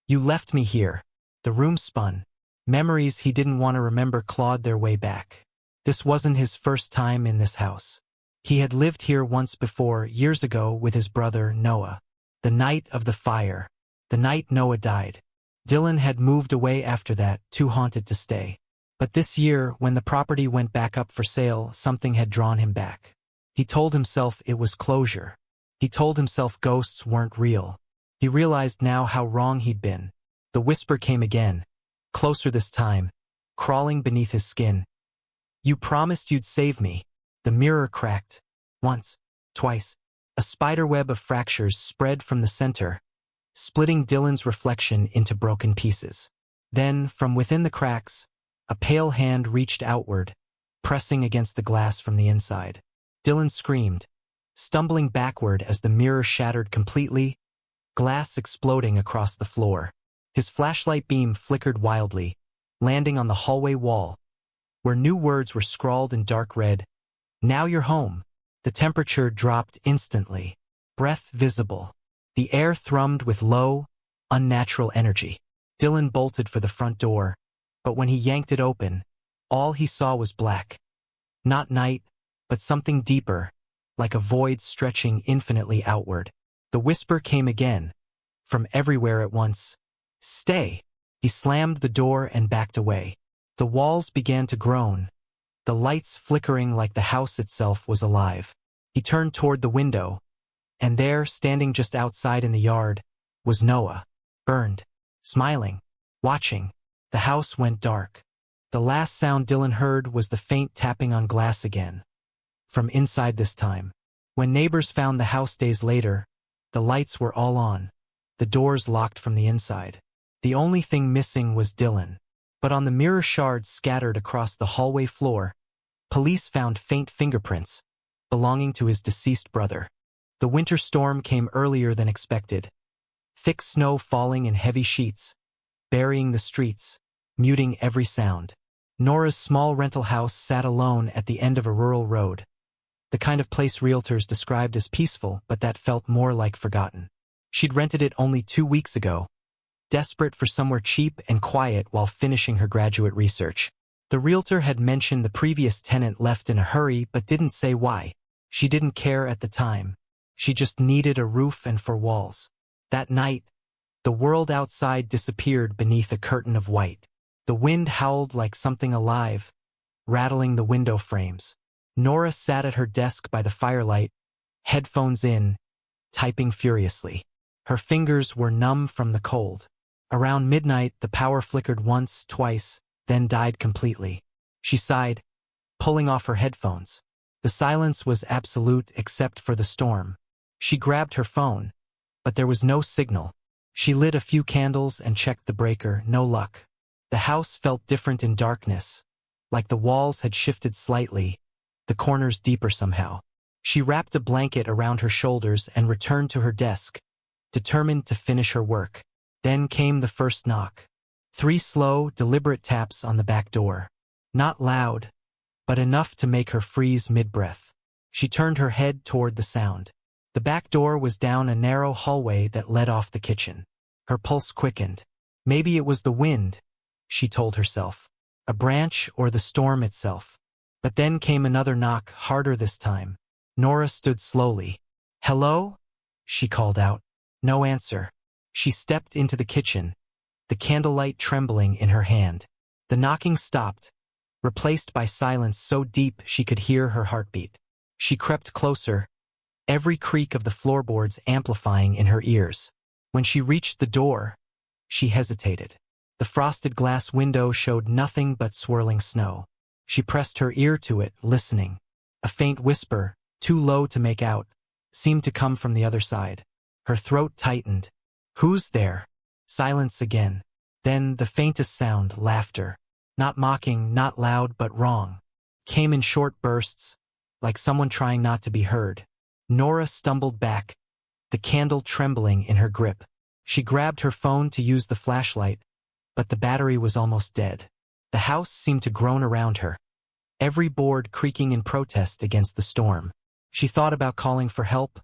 "You left me here." The room spun. Memories he didn't want to remember clawed their way back. This wasn't his first time in this house. He had lived here once before, years ago, with his brother, Noah. The night of the fire. The night Noah died. Dylan had moved away after that, too haunted to stay. But this year, when the property went back up for sale, something had drawn him back. He told himself it was closure. He told himself ghosts weren't real. He realized now how wrong he'd been. The whisper came again, closer this time, crawling beneath his skin. "You promised you'd save me." The mirror cracked. Once, twice. A spiderweb of fractures spread from the center, splitting Dylan's reflection into broken pieces. Then, from within the cracks, a pale hand reached outward, pressing against the glass from the inside. Dylan screamed, stumbling backward as the mirror shattered completely, glass exploding across the floor. His flashlight beam flickered wildly, landing on the hallway wall, where new words were scrawled in dark red. "Now you're home." The temperature dropped instantly, breath visible. The air thrummed with low, unnatural energy. Dylan bolted for the front door, but when he yanked it open, all he saw was black. Not night, but something deeper, like a void stretching infinitely outward. The whisper came again, from everywhere at once. "Stay." He slammed the door and backed away. The walls began to groan, the lights flickering like the house itself was alive. He turned toward the window, and there, standing just outside in the yard, was Noah, burned, smiling, watching. The house went dark. The last sound Dylan heard was the faint tapping on glass again. From inside this time. When neighbors found the house days later, the lights were all on, the doors locked from the inside. The only thing missing was Dylan. But on the mirror shards scattered across the hallway floor, police found faint fingerprints belonging to his deceased brother. The winter storm came earlier than expected. Thick snow falling in heavy sheets, burying the streets, muting every sound. Nora's small rental house sat alone at the end of a rural road, the kind of place realtors described as peaceful, but that felt more like forgotten. She'd rented it only 2 weeks ago, desperate for somewhere cheap and quiet while finishing her graduate research. The realtor had mentioned the previous tenant left in a hurry but didn't say why. She didn't care at the time. She just needed a roof and 4 walls. That night, the world outside disappeared beneath a curtain of white. The wind howled like something alive, rattling the window frames. Nora sat at her desk by the firelight, headphones in, typing furiously. Her fingers were numb from the cold. Around midnight, the power flickered once, twice, then died completely. She sighed, pulling off her headphones. The silence was absolute except for the storm. She grabbed her phone, but there was no signal. She lit a few candles and checked the breaker, no luck. The house felt different in darkness, like the walls had shifted slightly, the corners deeper somehow. She wrapped a blanket around her shoulders and returned to her desk, determined to finish her work. Then came the first knock. 3 slow, deliberate taps on the back door. Not loud, but enough to make her freeze mid-breath. She turned her head toward the sound. The back door was down a narrow hallway that led off the kitchen. Her pulse quickened. Maybe it was the wind, she told herself. A branch or the storm itself. But then came another knock, harder this time. Nora stood slowly. "Hello?" she called out. No answer. She stepped into the kitchen, the candlelight trembling in her hand. The knocking stopped, replaced by silence so deep she could hear her heartbeat. She crept closer, every creak of the floorboards amplifying in her ears. When she reached the door, she hesitated. The frosted glass window showed nothing but swirling snow. She pressed her ear to it, listening. A faint whisper, too low to make out, seemed to come from the other side. Her throat tightened. "Who's there?" Silence again. Then the faintest sound, laughter. Not mocking, not loud, but wrong. Came in short bursts, like someone trying not to be heard. Nora stumbled back, the candle trembling in her grip. She grabbed her phone to use the flashlight, but the battery was almost dead. The house seemed to groan around her, every board creaking in protest against the storm. She thought about calling for help,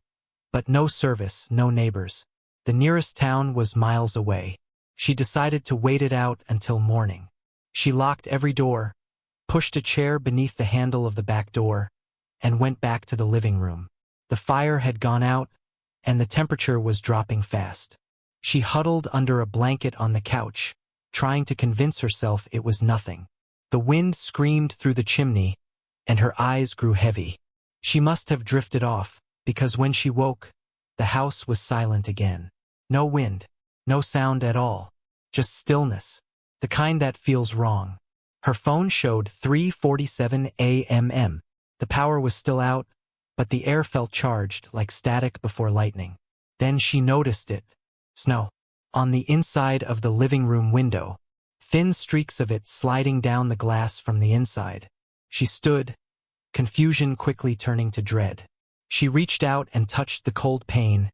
but no service, no neighbors. The nearest town was miles away. She decided to wait it out until morning. She locked every door, pushed a chair beneath the handle of the back door, and went back to the living room. The fire had gone out, and the temperature was dropping fast. She huddled under a blanket on the couch, trying to convince herself it was nothing. The wind screamed through the chimney, and her eyes grew heavy. She must have drifted off, because when she woke, the house was silent again. No wind, no sound at all, just stillness, the kind that feels wrong. Her phone showed 3:47 a.m. The power was still out, but the air felt charged like static before lightning. Then she noticed it. Snow. On the inside of the living room window, thin streaks of it sliding down the glass from the inside. She stood, confusion quickly turning to dread. She reached out and touched the cold pane,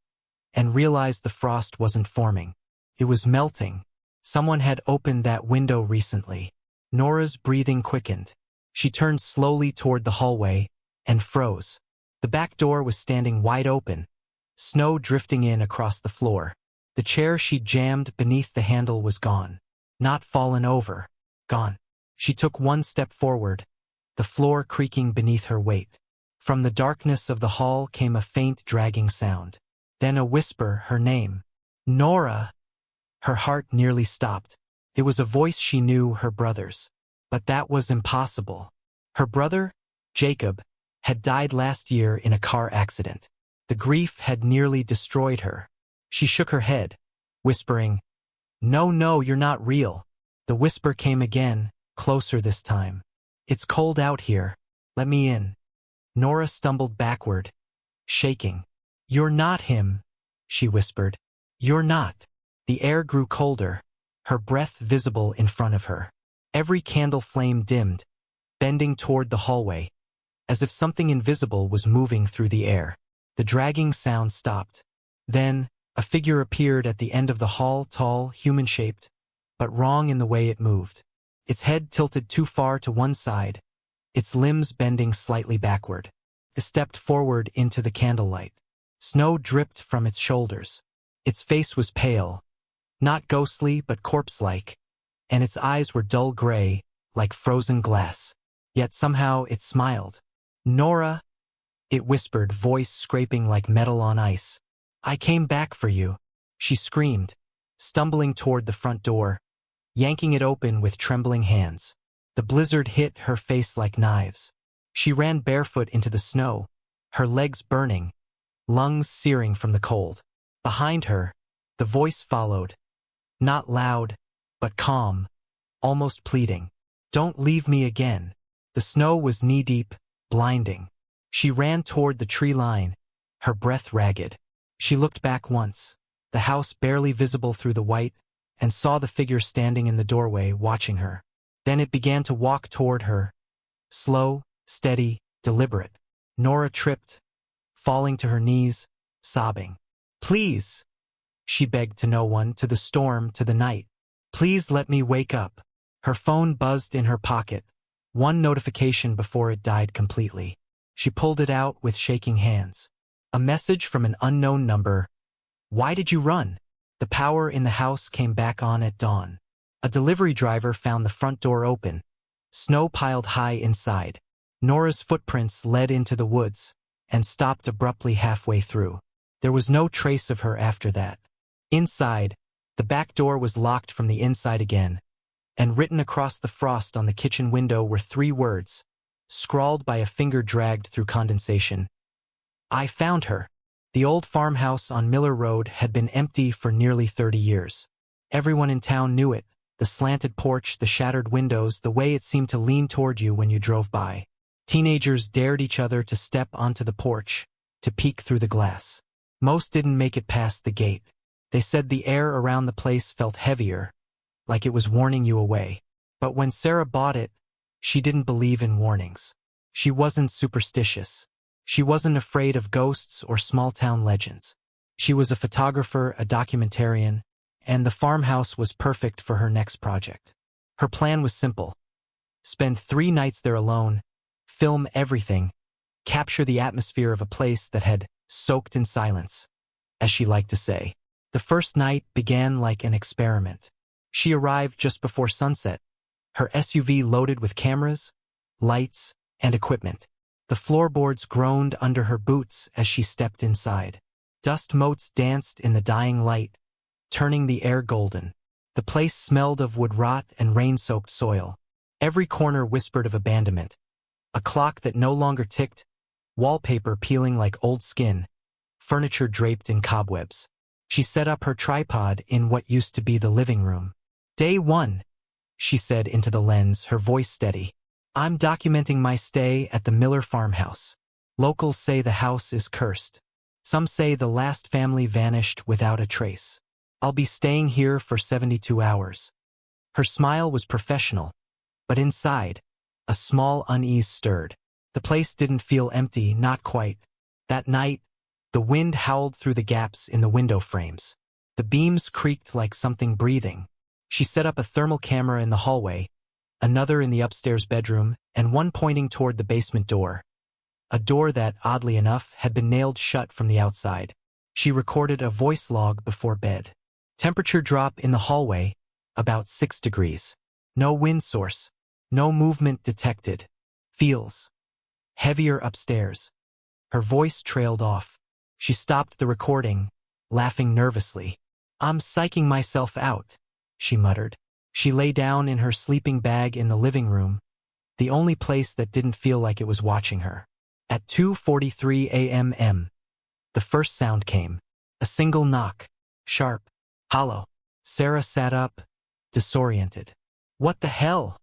and realized the frost wasn't forming. It was melting. Someone had opened that window recently. Nora's breathing quickened. She turned slowly toward the hallway, and froze. The back door was standing wide open, snow drifting in across the floor. The chair she'd jammed beneath the handle was gone. Not fallen over. Gone. She took one step forward, the floor creaking beneath her weight. From the darkness of the hall came a faint dragging sound. Then a whisper, her name. Nora! Her heart nearly stopped. It was a voice she knew, her brother's. But that was impossible. Her brother, Jacob, had died last year in a car accident. The grief had nearly destroyed her. She shook her head, whispering, No, you're not real. The whisper came again, closer this time. It's cold out here. Let me in. Nora stumbled backward, shaking. You're not him, she whispered. You're not. The air grew colder, her breath visible in front of her. Every candle flame dimmed, bending toward the hallway, as if something invisible was moving through the air. The dragging sound stopped. Then, a figure appeared at the end of the hall, tall, human-shaped, but wrong in the way it moved. Its head tilted too far to one side, its limbs bending slightly backward. It stepped forward into the candlelight. Snow dripped from its shoulders. Its face was pale, not ghostly but corpse-like, and its eyes were dull gray, like frozen glass. Yet somehow it smiled. Nora, it whispered, voice scraping like metal on ice. I came back for you, she screamed, stumbling toward the front door, yanking it open with trembling hands. The blizzard hit her face like knives. She ran barefoot into the snow, her legs burning, lungs searing from the cold. Behind her, the voice followed, not loud, but calm, almost pleading. Don't leave me again. The snow was knee-deep, blinding. She ran toward the tree line, her breath ragged. She looked back once, the house barely visible through the white, and saw the figure standing in the doorway watching her. Then it began to walk toward her, slow, steady, deliberate. Nora tripped, falling to her knees, sobbing. Please, she begged, to no one, to the storm, to the night. Please let me wake up. Her phone buzzed in her pocket, one notification before it died completely. She pulled it out with shaking hands. A message from an unknown number. Why did you run? The power in the house came back on at dawn. A delivery driver found the front door open, snow piled high inside. Nora's footprints led into the woods and stopped abruptly halfway through. There was no trace of her after that. Inside, the back door was locked from the inside again, and written across the frost on the kitchen window were 3 words, scrawled by a finger dragged through condensation. I found her. The old farmhouse on Miller Road had been empty for nearly 30 years. Everyone in town knew it, the slanted porch, the shattered windows, the way it seemed to lean toward you when you drove by. Teenagers dared each other to step onto the porch, to peek through the glass. Most didn't make it past the gate. They said the air around the place felt heavier, like it was warning you away. But when Sarah bought it, she didn't believe in warnings. She wasn't superstitious. She wasn't afraid of ghosts or small-town legends. She was a photographer, a documentarian, and the farmhouse was perfect for her next project. Her plan was simple. Spend 3 nights there alone, film everything, capture the atmosphere of a place that had soaked in silence, as she liked to say. The first night began like an experiment. She arrived just before sunset, her SUV loaded with cameras, lights, and equipment. The floorboards groaned under her boots as she stepped inside. Dust motes danced in the dying light, turning the air golden. The place smelled of wood rot and rain-soaked soil. Every corner whispered of abandonment. A clock that no longer ticked, wallpaper peeling like old skin, furniture draped in cobwebs. She set up her tripod in what used to be the living room. Day 1, she said into the lens, her voice steady. I'm documenting my stay at the Miller farmhouse. Locals say the house is cursed. Some say the last family vanished without a trace. I'll be staying here for 72 hours. Her smile was professional, but inside, a small unease stirred. The place didn't feel empty, not quite. That night, the wind howled through the gaps in the window frames. The beams creaked like something breathing. She set up a thermal camera in the hallway, another in the upstairs bedroom, and one pointing toward the basement door. A door that, oddly enough, had been nailed shut from the outside. She recorded a voice log before bed. Temperature drop in the hallway, about 6 degrees. No wind source. No movement detected. Feels heavier upstairs. Her voice trailed off. She stopped the recording, laughing nervously. I'm psyching myself out, she muttered. She lay down in her sleeping bag in the living room, the only place that didn't feel like it was watching her. At 2:43 a.m., the first sound came. A single knock. Sharp. Hollow. Sarah sat up, disoriented. What the hell?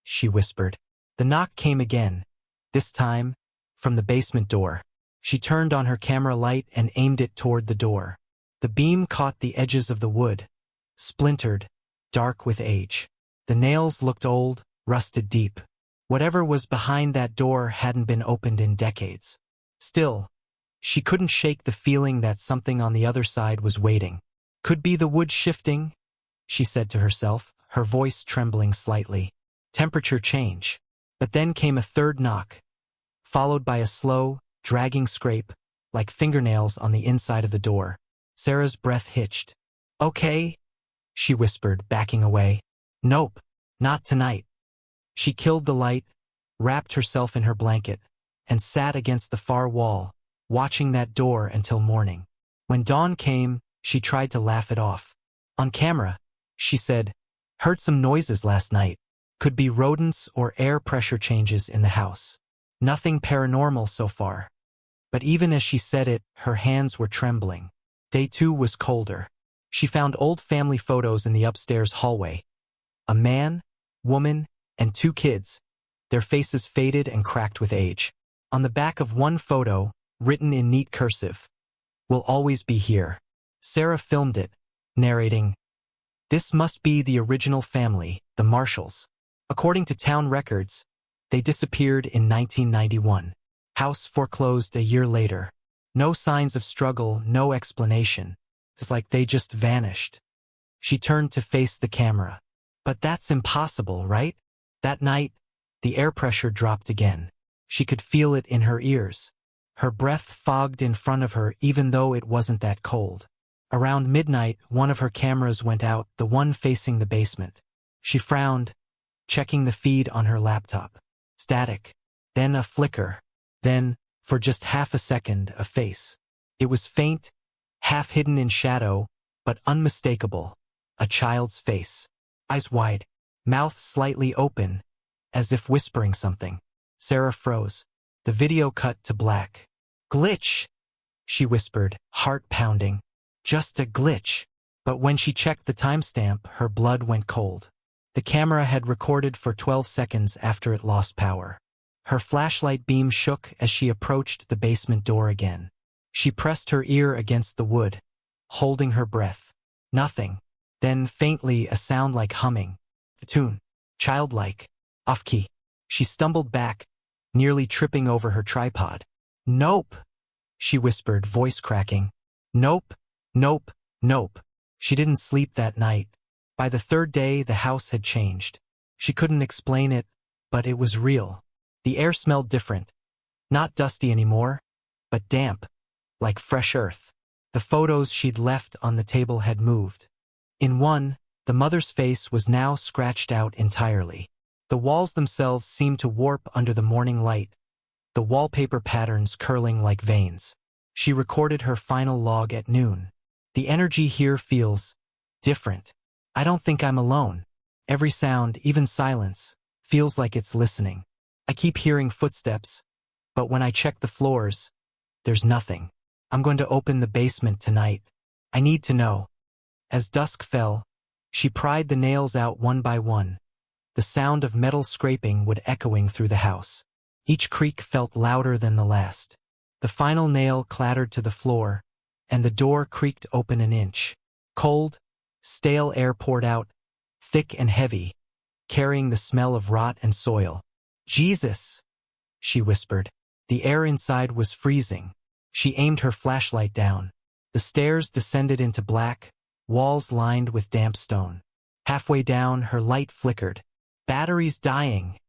She whispered. The knock came again, this time from the basement door. She turned on her camera light and aimed it toward the door. The beam caught the edges of the wood, splintered, dark with age. The nails looked old, rusted deep. Whatever was behind that door hadn't been opened in decades. Still, she couldn't shake the feeling that something on the other side was waiting. Could be the wood shifting, she said to herself, her voice trembling slightly. Temperature change. But then came a third knock, followed by a slow, dragging scrape, like fingernails on the inside of the door. Sarah's breath hitched. Okay, she whispered, backing away. Nope, not tonight. She killed the light, wrapped herself in her blanket, and sat against the far wall, watching that door until morning. When dawn came, she tried to laugh it off. On camera, she said, heard some noises last night. Could be rodents or air pressure changes in the house. Nothing paranormal so far. But even as she said it, her hands were trembling. Day 2 was colder. She found old family photos in the upstairs hallway. A man, woman, and 2 kids, their faces faded and cracked with age. On the back of one photo, written in neat cursive, "Will always be here." Sarah filmed it, narrating, "This must be the original family, the Marshalls. According to town records, they disappeared in 1991. House foreclosed a year later. No signs of struggle, no explanation. It's like they just vanished." She turned to face the camera. But that's impossible, right? That night, the air pressure dropped again. She could feel it in her ears. Her breath fogged in front of her even though it wasn't that cold. Around midnight, one of her cameras went out, the one facing the basement. She frowned, checking the feed on her laptop. Static. Then a flicker. Then, for just half a second, a face. It was faint, half hidden in shadow, but unmistakable. A child's face. Eyes wide, mouth slightly open, as if whispering something. Sarah froze. The video cut to black. Glitch, she whispered, heart pounding. Just a glitch. But when she checked the timestamp, her blood went cold. The camera had recorded for 12 seconds after it lost power. Her flashlight beam shook as she approached the basement door again. She pressed her ear against the wood, holding her breath. Nothing. Then faintly a sound like humming. A tune. Childlike. Off-key. She stumbled back, nearly tripping over her tripod. Nope, she whispered, voice cracking. Nope, nope, nope. She didn't sleep that night. By the third day, the house had changed. She couldn't explain it, but it was real. The air smelled different. Not dusty anymore, but damp, like fresh earth. The photos she'd left on the table had moved. In one, the mother's face was now scratched out entirely. The walls themselves seemed to warp under the morning light, the wallpaper patterns curling like veins. She recorded her final log at noon. The energy here feels different. I don't think I'm alone. Every sound, even silence, feels like it's listening. I keep hearing footsteps, but when I check the floors, there's nothing. I'm going to open the basement tonight. I need to know. As dusk fell, she pried the nails out one by one. the sound of metal scraping would echoing through the house. Each creak felt louder than the last. The final nail clattered to the floor, and the door creaked open an inch. Cold, stale air poured out, thick and heavy, carrying the smell of rot and soil. "Jesus!" she whispered. The air inside was freezing. She aimed her flashlight down. The stairs descended into black, walls lined with damp stone. Halfway down, her light flickered. "Battery's dying,"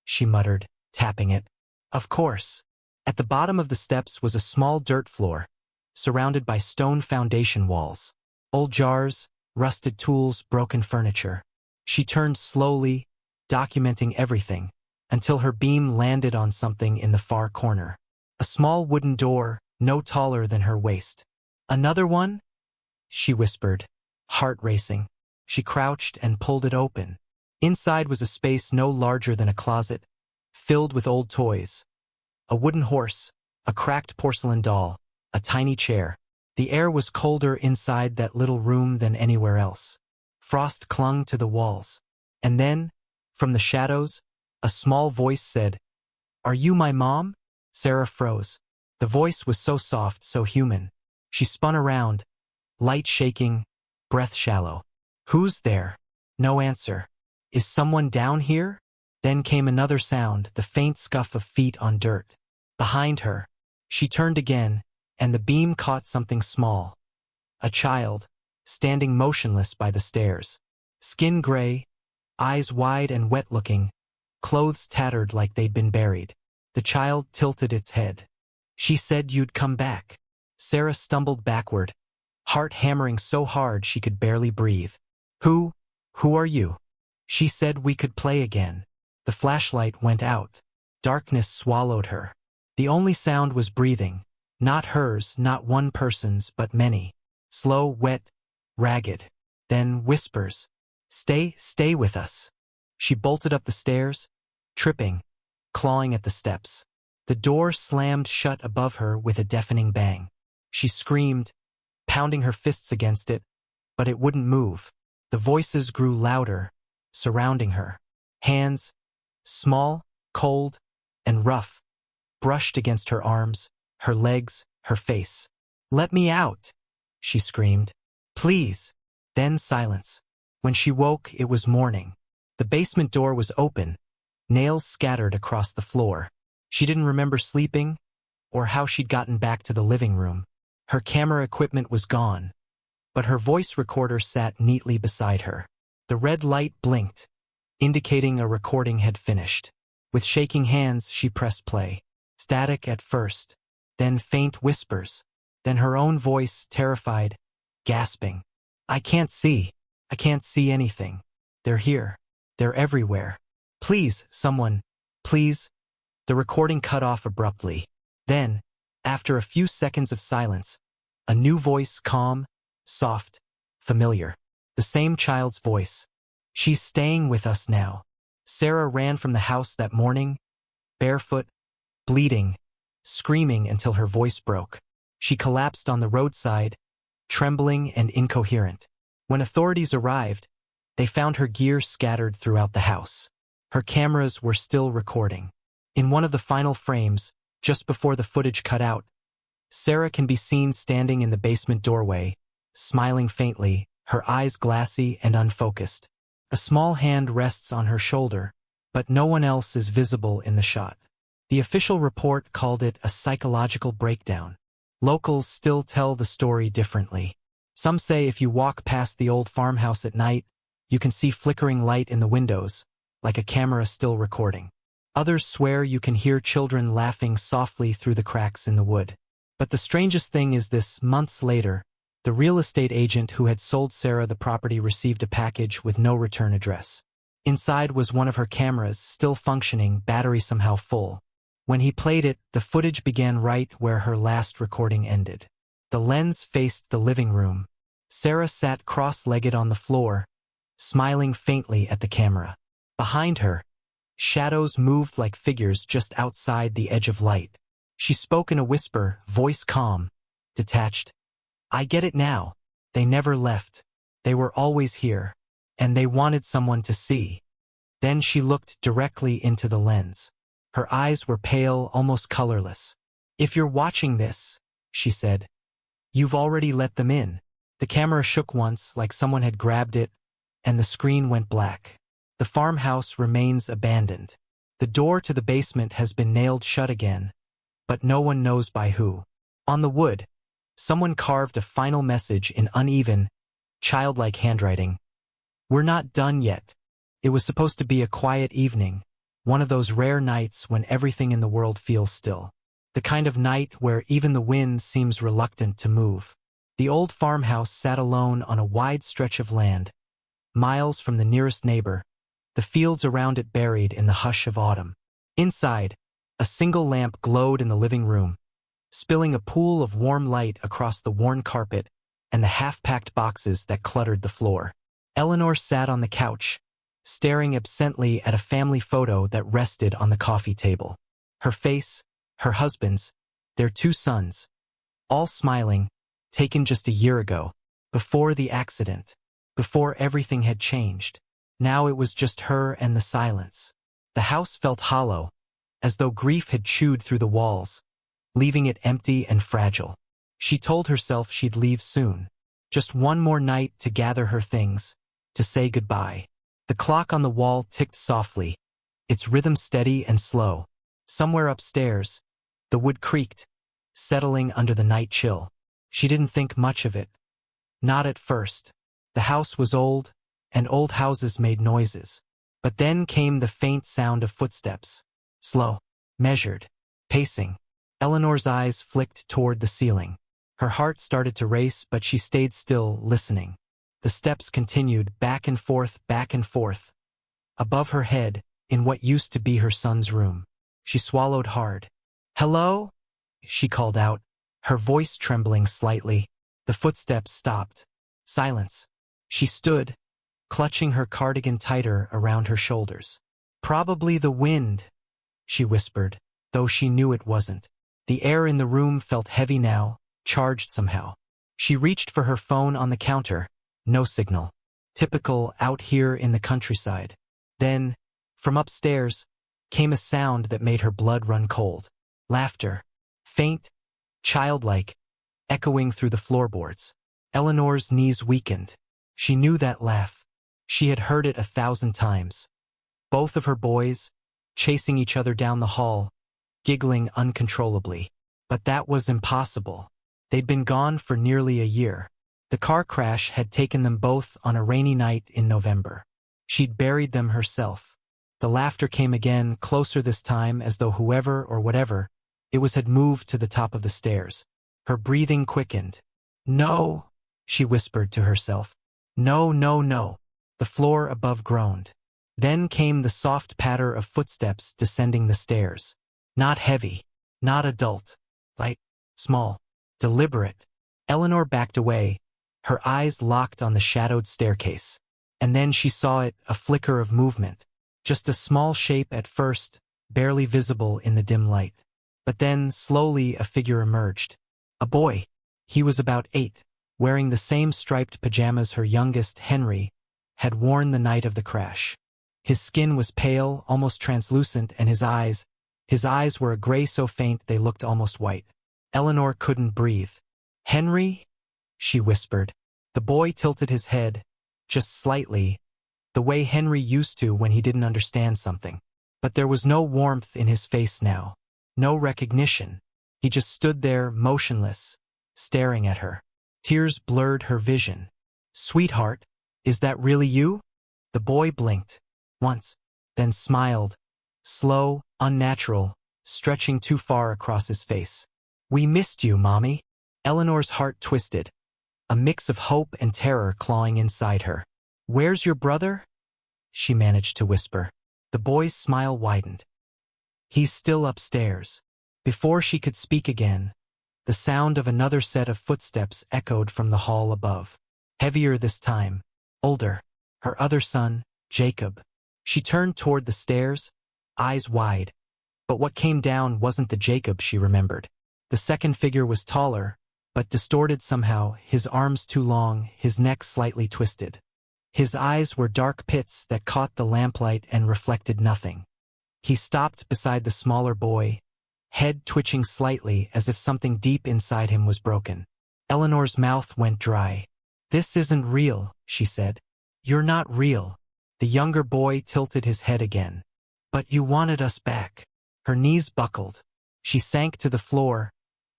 she muttered, tapping it. Of course. At the bottom of the steps was a small dirt floor, surrounded by stone foundation walls. Old jars, rusted tools, broken furniture. She turned slowly, documenting everything, until her beam landed on something in the far corner. A small wooden door, no taller than her waist. "Another one?" she whispered, heart racing. She crouched and pulled it open. Inside was a space no larger than a closet, filled with old toys. A wooden horse, a cracked porcelain doll, a tiny chair. The air was colder inside that little room than anywhere else. Frost clung to the walls. And then, from the shadows, a small voice said, "Are you my mom?" Sarah froze. The voice was so soft, so human. She spun around, light shaking, breath shallow. "Who's there?" No answer. "Is someone down here?" Then came another sound, the faint scuff of feet on dirt. Behind her. She turned again, and the beam caught something small. A child, standing motionless by the stairs. Skin gray, eyes wide and wet-looking, clothes tattered like they'd been buried. The child tilted its head. "She said you'd come back." Sarah stumbled backward, heart hammering so hard she could barely breathe. Who are you?" "She said we could play again." The flashlight went out. Darkness swallowed her. The only sound was breathing. Not hers, not one person's, but many. Slow, wet, ragged. Then whispers. Stay with us." She bolted up the stairs, tripping, clawing at the steps. The door slammed shut above her with a deafening bang. She screamed, pounding her fists against it, but it wouldn't move. The voices grew louder, surrounding her. Hands, small, cold, and rough, brushed against her arms, her legs, her face. "Let me out," she screamed. "Please." Then silence. When she woke, it was morning. The basement door was open, nails scattered across the floor. She didn't remember sleeping, or how she'd gotten back to the living room. Her camera equipment was gone, but her voice recorder sat neatly beside her. The red light blinked, indicating a recording had finished. With shaking hands, she pressed play. Static at first, then faint whispers, then her own voice, terrified, gasping. I can't see anything. They're here. They're everywhere. Please, someone, please." The recording cut off abruptly. Then, after a few seconds of silence, a new voice, calm, soft, familiar. The same child's voice. "She's staying with us now." Sarah ran from the house that morning, barefoot, bleeding, screaming until her voice broke. She collapsed on the roadside, trembling and incoherent. When authorities arrived, they found her gear scattered throughout the house. Her cameras were still recording. In one of the final frames, just before the footage cut out, Sarah can be seen standing in the basement doorway, smiling faintly, her eyes glassy and unfocused. A small hand rests on her shoulder, but no one else is visible in the shot. The official report called it a psychological breakdown. Locals still tell the story differently. Some say if you walk past the old farmhouse at night, you can see flickering light in the windows, like a camera still recording. Others swear you can hear children laughing softly through the cracks in the wood. But the strangest thing is this: months later, the real estate agent who had sold Sarah the property received a package with no return address. Inside was one of her cameras, still functioning, battery somehow full. When he played it, the footage began right where her last recording ended. The lens faced the living room. Sarah sat cross-legged on the floor, smiling faintly at the camera. Behind her, shadows moved like figures just outside the edge of light. She spoke in a whisper, voice calm, detached. "I get it now. They never left. They were always here. And they wanted someone to see." Then she looked directly into the lens. Her eyes were pale, almost colorless. "If you're watching this," she said, "you've already let them in." The camera shook once, like someone had grabbed it, and the screen went black. The farmhouse remains abandoned. The door to the basement has been nailed shut again, but no one knows by who. On the wood, someone carved a final message in uneven, childlike handwriting. "We're not done yet." It was supposed to be a quiet evening, one of those rare nights when everything in the world feels still. The kind of night where even the wind seems reluctant to move. The old farmhouse sat alone on a wide stretch of land, miles from the nearest neighbor, the fields around it buried in the hush of autumn. Inside, a single lamp glowed in the living room, spilling a pool of warm light across the worn carpet and the half-packed boxes that cluttered the floor. Eleanor sat on the couch, staring absently at a family photo that rested on the coffee table. Her face, her husband's, their 2 sons, all smiling, taken just a year ago, before the accident, before everything had changed. Now it was just her and the silence. The house felt hollow, as though grief had chewed through the walls, leaving it empty and fragile. She told herself she'd leave soon. Just one more night to gather her things, to say goodbye. The clock on the wall ticked softly, its rhythm steady and slow. Somewhere upstairs, the wood creaked, settling under the night chill. She didn't think much of it. Not at first. The house was old, and old houses made noises. But then came the faint sound of footsteps. Slow, measured, pacing. Eleanor's eyes flicked toward the ceiling. Her heart started to race, but she stayed still, listening. The steps continued back and forth, above her head, in what used to be her son's room. She swallowed hard. "Hello?" she called out, her voice trembling slightly. The footsteps stopped. Silence. She stood, clutching her cardigan tighter around her shoulders. "Probably the wind," she whispered, though she knew it wasn't. The air in the room felt heavy now, charged somehow. She reached for her phone on the counter. No signal. Typical out here in the countryside. Then, from upstairs, came a sound that made her blood run cold. Laughter. Faint, childlike, echoing through the floorboards. Eleanor's knees weakened. She knew that laugh. She had heard it 1,000 times. Both of her boys, chasing each other down the hall, giggling uncontrollably. But that was impossible. They'd been gone for nearly a year. The car crash had taken them both on a rainy night in November. She'd buried them herself. The laughter came again, closer this time, as though whoever or whatever it was had moved to the top of the stairs. Her breathing quickened. "No," she whispered to herself. "No, no, no." The floor above groaned. Then came the soft patter of footsteps descending the stairs. Not heavy, not adult, light, small, deliberate. Eleanor backed away, her eyes locked on the shadowed staircase. And then she saw it, a flicker of movement. Just a small shape at first, barely visible in the dim light. But then, slowly, a figure emerged. A boy. He was about 8, wearing the same striped pajamas her youngest, Henry, had worn the night of the crash. His skin was pale, almost translucent, and his eyes were a gray so faint they looked almost white. Eleanor couldn't breathe. "Henry?" she whispered. The boy tilted his head, just slightly, the way Henry used to when he didn't understand something. But there was no warmth in his face now, no recognition. He just stood there, motionless, staring at her. Tears blurred her vision. "Sweetheart, is that really you?" The boy blinked, once, then smiled, slow, unnatural, stretching too far across his face. "We missed you, Mommy." Eleanor's heart twisted, a mix of hope and terror clawing inside her. "Where's your brother?" she managed to whisper. The boy's smile widened. "He's still upstairs." Before she could speak again, the sound of another set of footsteps echoed from the hall above. Heavier this time, older, her other son, Jacob. She turned toward the stairs, eyes wide. But what came down wasn't the Jacob she remembered. The second figure was taller, but distorted somehow, his arms too long, his neck slightly twisted. His eyes were dark pits that caught the lamplight and reflected nothing. He stopped beside the smaller boy, head twitching slightly as if something deep inside him was broken. Eleanor's mouth went dry. "This isn't real," she said. "You're not real." The younger boy tilted his head again. "But you wanted us back." Her knees buckled. She sank to the floor,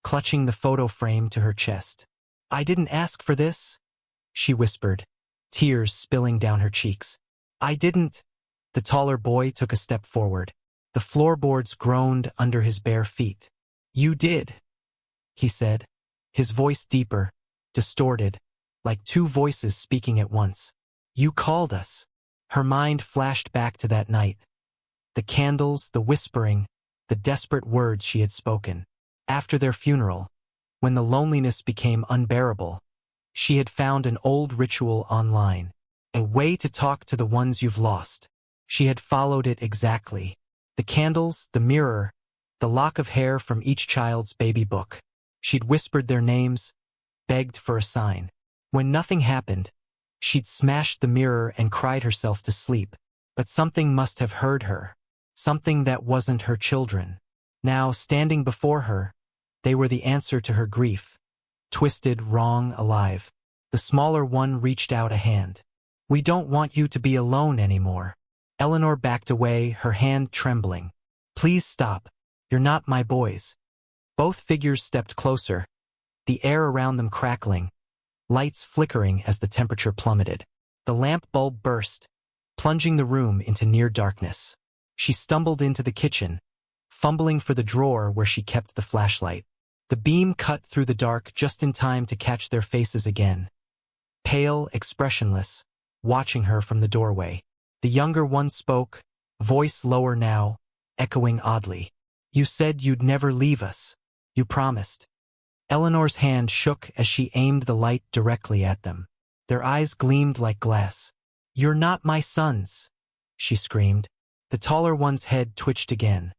clutching the photo frame to her chest. "I didn't ask for this," she whispered, tears spilling down her cheeks. "I didn't." The taller boy took a step forward. The floorboards groaned under his bare feet. "You did," he said, his voice deeper, distorted, like two voices speaking at once. "You called us." Her mind flashed back to that night. The candles, the whispering, the desperate words she had spoken. After their funeral, when the loneliness became unbearable, she had found an old ritual online, a way to talk to the ones you've lost. She had followed it exactly. The candles, the mirror, the lock of hair from each child's baby book. She'd whispered their names, begged for a sign. When nothing happened, she'd smashed the mirror and cried herself to sleep. But something must have heard her. Something that wasn't her children. Now, standing before her, they were the answer to her grief. Twisted, wrong, alive. The smaller one reached out a hand. "We don't want you to be alone anymore." Eleanor backed away, her hand trembling. "Please stop. You're not my boys." Both figures stepped closer, the air around them crackling, lights flickering as the temperature plummeted. The lamp bulb burst, plunging the room into near darkness. She stumbled into the kitchen, fumbling for the drawer where she kept the flashlight. The beam cut through the dark just in time to catch their faces again. Pale, expressionless, watching her from the doorway. The younger one spoke, voice lower now, echoing oddly. "You said you'd never leave us. You promised." Eleanor's hand shook as she aimed the light directly at them. Their eyes gleamed like glass. "You're not my sons," she screamed. The taller one's head twitched again,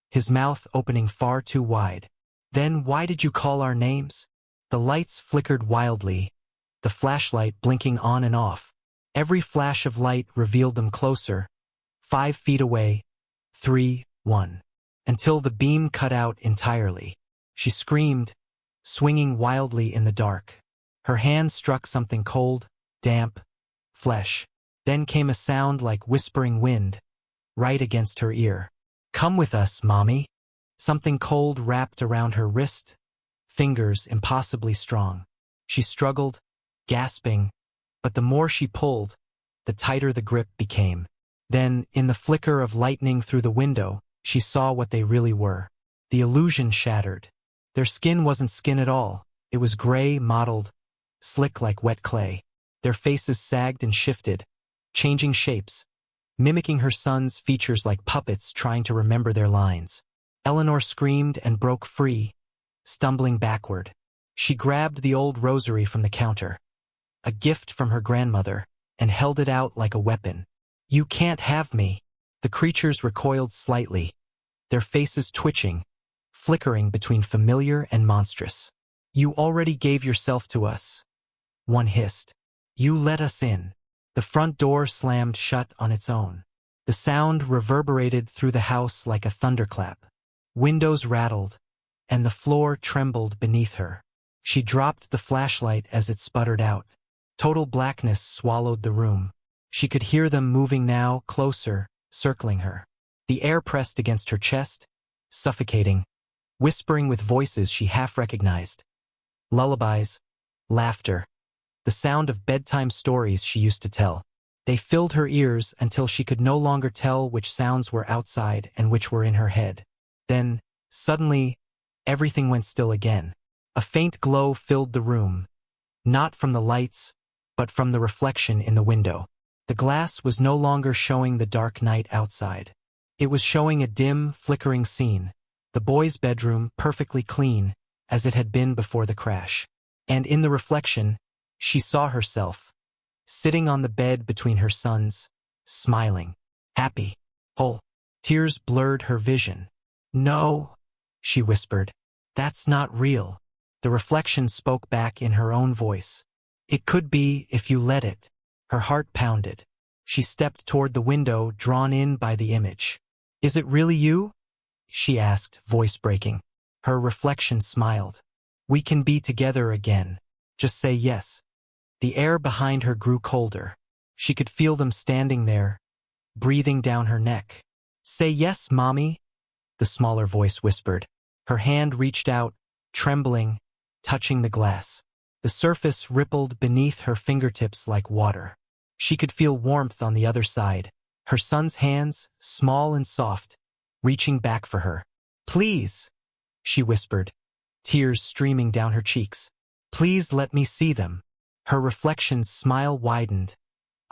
his mouth opening far too wide. "Then why did you call our names?" The lights flickered wildly, the flashlight blinking on and off. Every flash of light revealed them closer, 5 feet away, 3, 1, until the beam cut out entirely. She screamed, swinging wildly in the dark. Her hand struck something cold, damp, flesh. Then came a sound like whispering wind, right against her ear. "Come with us, Mommy." Something cold wrapped around her wrist, fingers impossibly strong. She struggled, gasping, but the more she pulled, the tighter the grip became. Then, in the flicker of lightning through the window, she saw what they really were. The illusion shattered. Their skin wasn't skin at all. It was gray, mottled, slick like wet clay. Their faces sagged and shifted, changing shapes, mimicking her son's features like puppets trying to remember their lines. Eleanor screamed and broke free, stumbling backward. She grabbed the old rosary from the counter, a gift from her grandmother, and held it out like a weapon. "You can't have me." The creatures recoiled slightly, their faces twitching, flickering between familiar and monstrous. "You already gave yourself to us," one hissed. "You let us in." The front door slammed shut on its own. The sound reverberated through the house like a thunderclap. Windows rattled, and the floor trembled beneath her. She dropped the flashlight as it sputtered out. Total blackness swallowed the room. She could hear them moving now, closer, circling her. The air pressed against her chest, suffocating, whispering with voices she half recognized. Lullabies, laughter, the sound of bedtime stories she used to tell. They filled her ears until she could no longer tell which sounds were outside and which were in her head. Then, suddenly, everything went still again. A faint glow filled the room, not from the lights, but from the reflection in the window. The glass was no longer showing the dark night outside. It was showing a dim, flickering scene, the boy's bedroom perfectly clean, as it had been before the crash. And in the reflection, she saw herself, sitting on the bed between her sons, smiling, happy, whole. Tears blurred her vision. "No," she whispered, "that's not real." The reflection spoke back in her own voice. "It could be if you let it." Her heart pounded. She stepped toward the window, drawn in by the image. "Is it really you?" she asked, voice breaking. Her reflection smiled. "We can be together again. Just say yes." The air behind her grew colder. She could feel them standing there, breathing down her neck. "Say yes, Mommy," the smaller voice whispered. Her hand reached out, trembling, touching the glass. The surface rippled beneath her fingertips like water. She could feel warmth on the other side, her son's hands, small and soft, reaching back for her. "Please," she whispered, tears streaming down her cheeks. "Please let me see them." Her reflection's smile widened,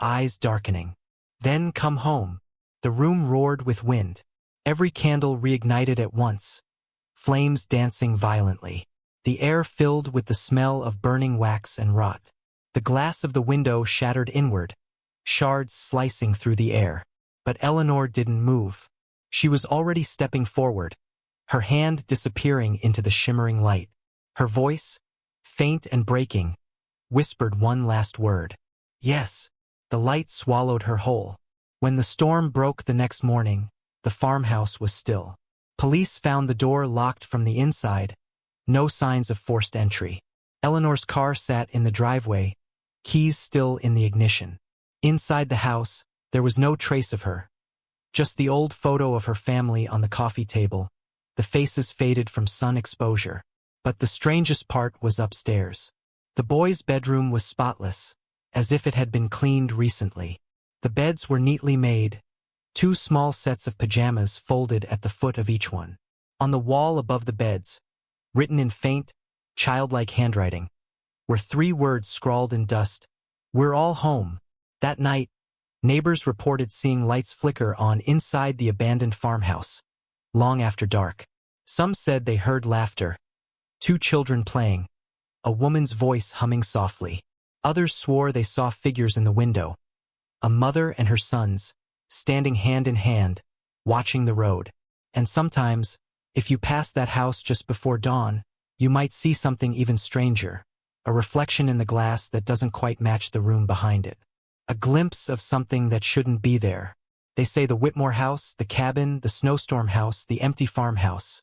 eyes darkening. "Then come home." The room roared with wind. Every candle reignited at once, flames dancing violently. The air filled with the smell of burning wax and rot. The glass of the window shattered inward, shards slicing through the air. But Eleanor didn't move. She was already stepping forward, her hand disappearing into the shimmering light. Her voice, faint and breaking, whispered one last word. "Yes." The light swallowed her whole. When the storm broke the next morning, the farmhouse was still. Police found the door locked from the inside, no signs of forced entry. Eleanor's car sat in the driveway, keys still in the ignition. Inside the house, there was no trace of her. Just the old photo of her family on the coffee table, the faces faded from sun exposure. But the strangest part was upstairs. The boys' bedroom was spotless, as if it had been cleaned recently. The beds were neatly made, 2 small sets of pajamas folded at the foot of each one. On the wall above the beds, written in faint, childlike handwriting, were 3 words scrawled in dust: "We're all home." That night, neighbors reported seeing lights flicker on inside the abandoned farmhouse, long after dark. Some said they heard laughter, 2 children playing, a woman's voice humming softly. Others swore they saw figures in the window, a mother and her sons, standing hand in hand, watching the road. And sometimes, if you passed that house just before dawn, you might see something even stranger, a reflection in the glass that doesn't quite match the room behind it. A glimpse of something that shouldn't be there. They say the Whitmore house, the cabin, the snowstorm house, the empty farmhouse,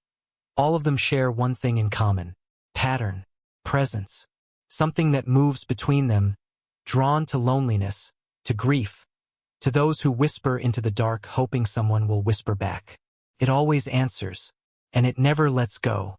all of them share one thing in common: pattern, presence, something that moves between them, drawn to loneliness, to grief, to those who whisper into the dark hoping someone will whisper back. It always answers, and it never lets go.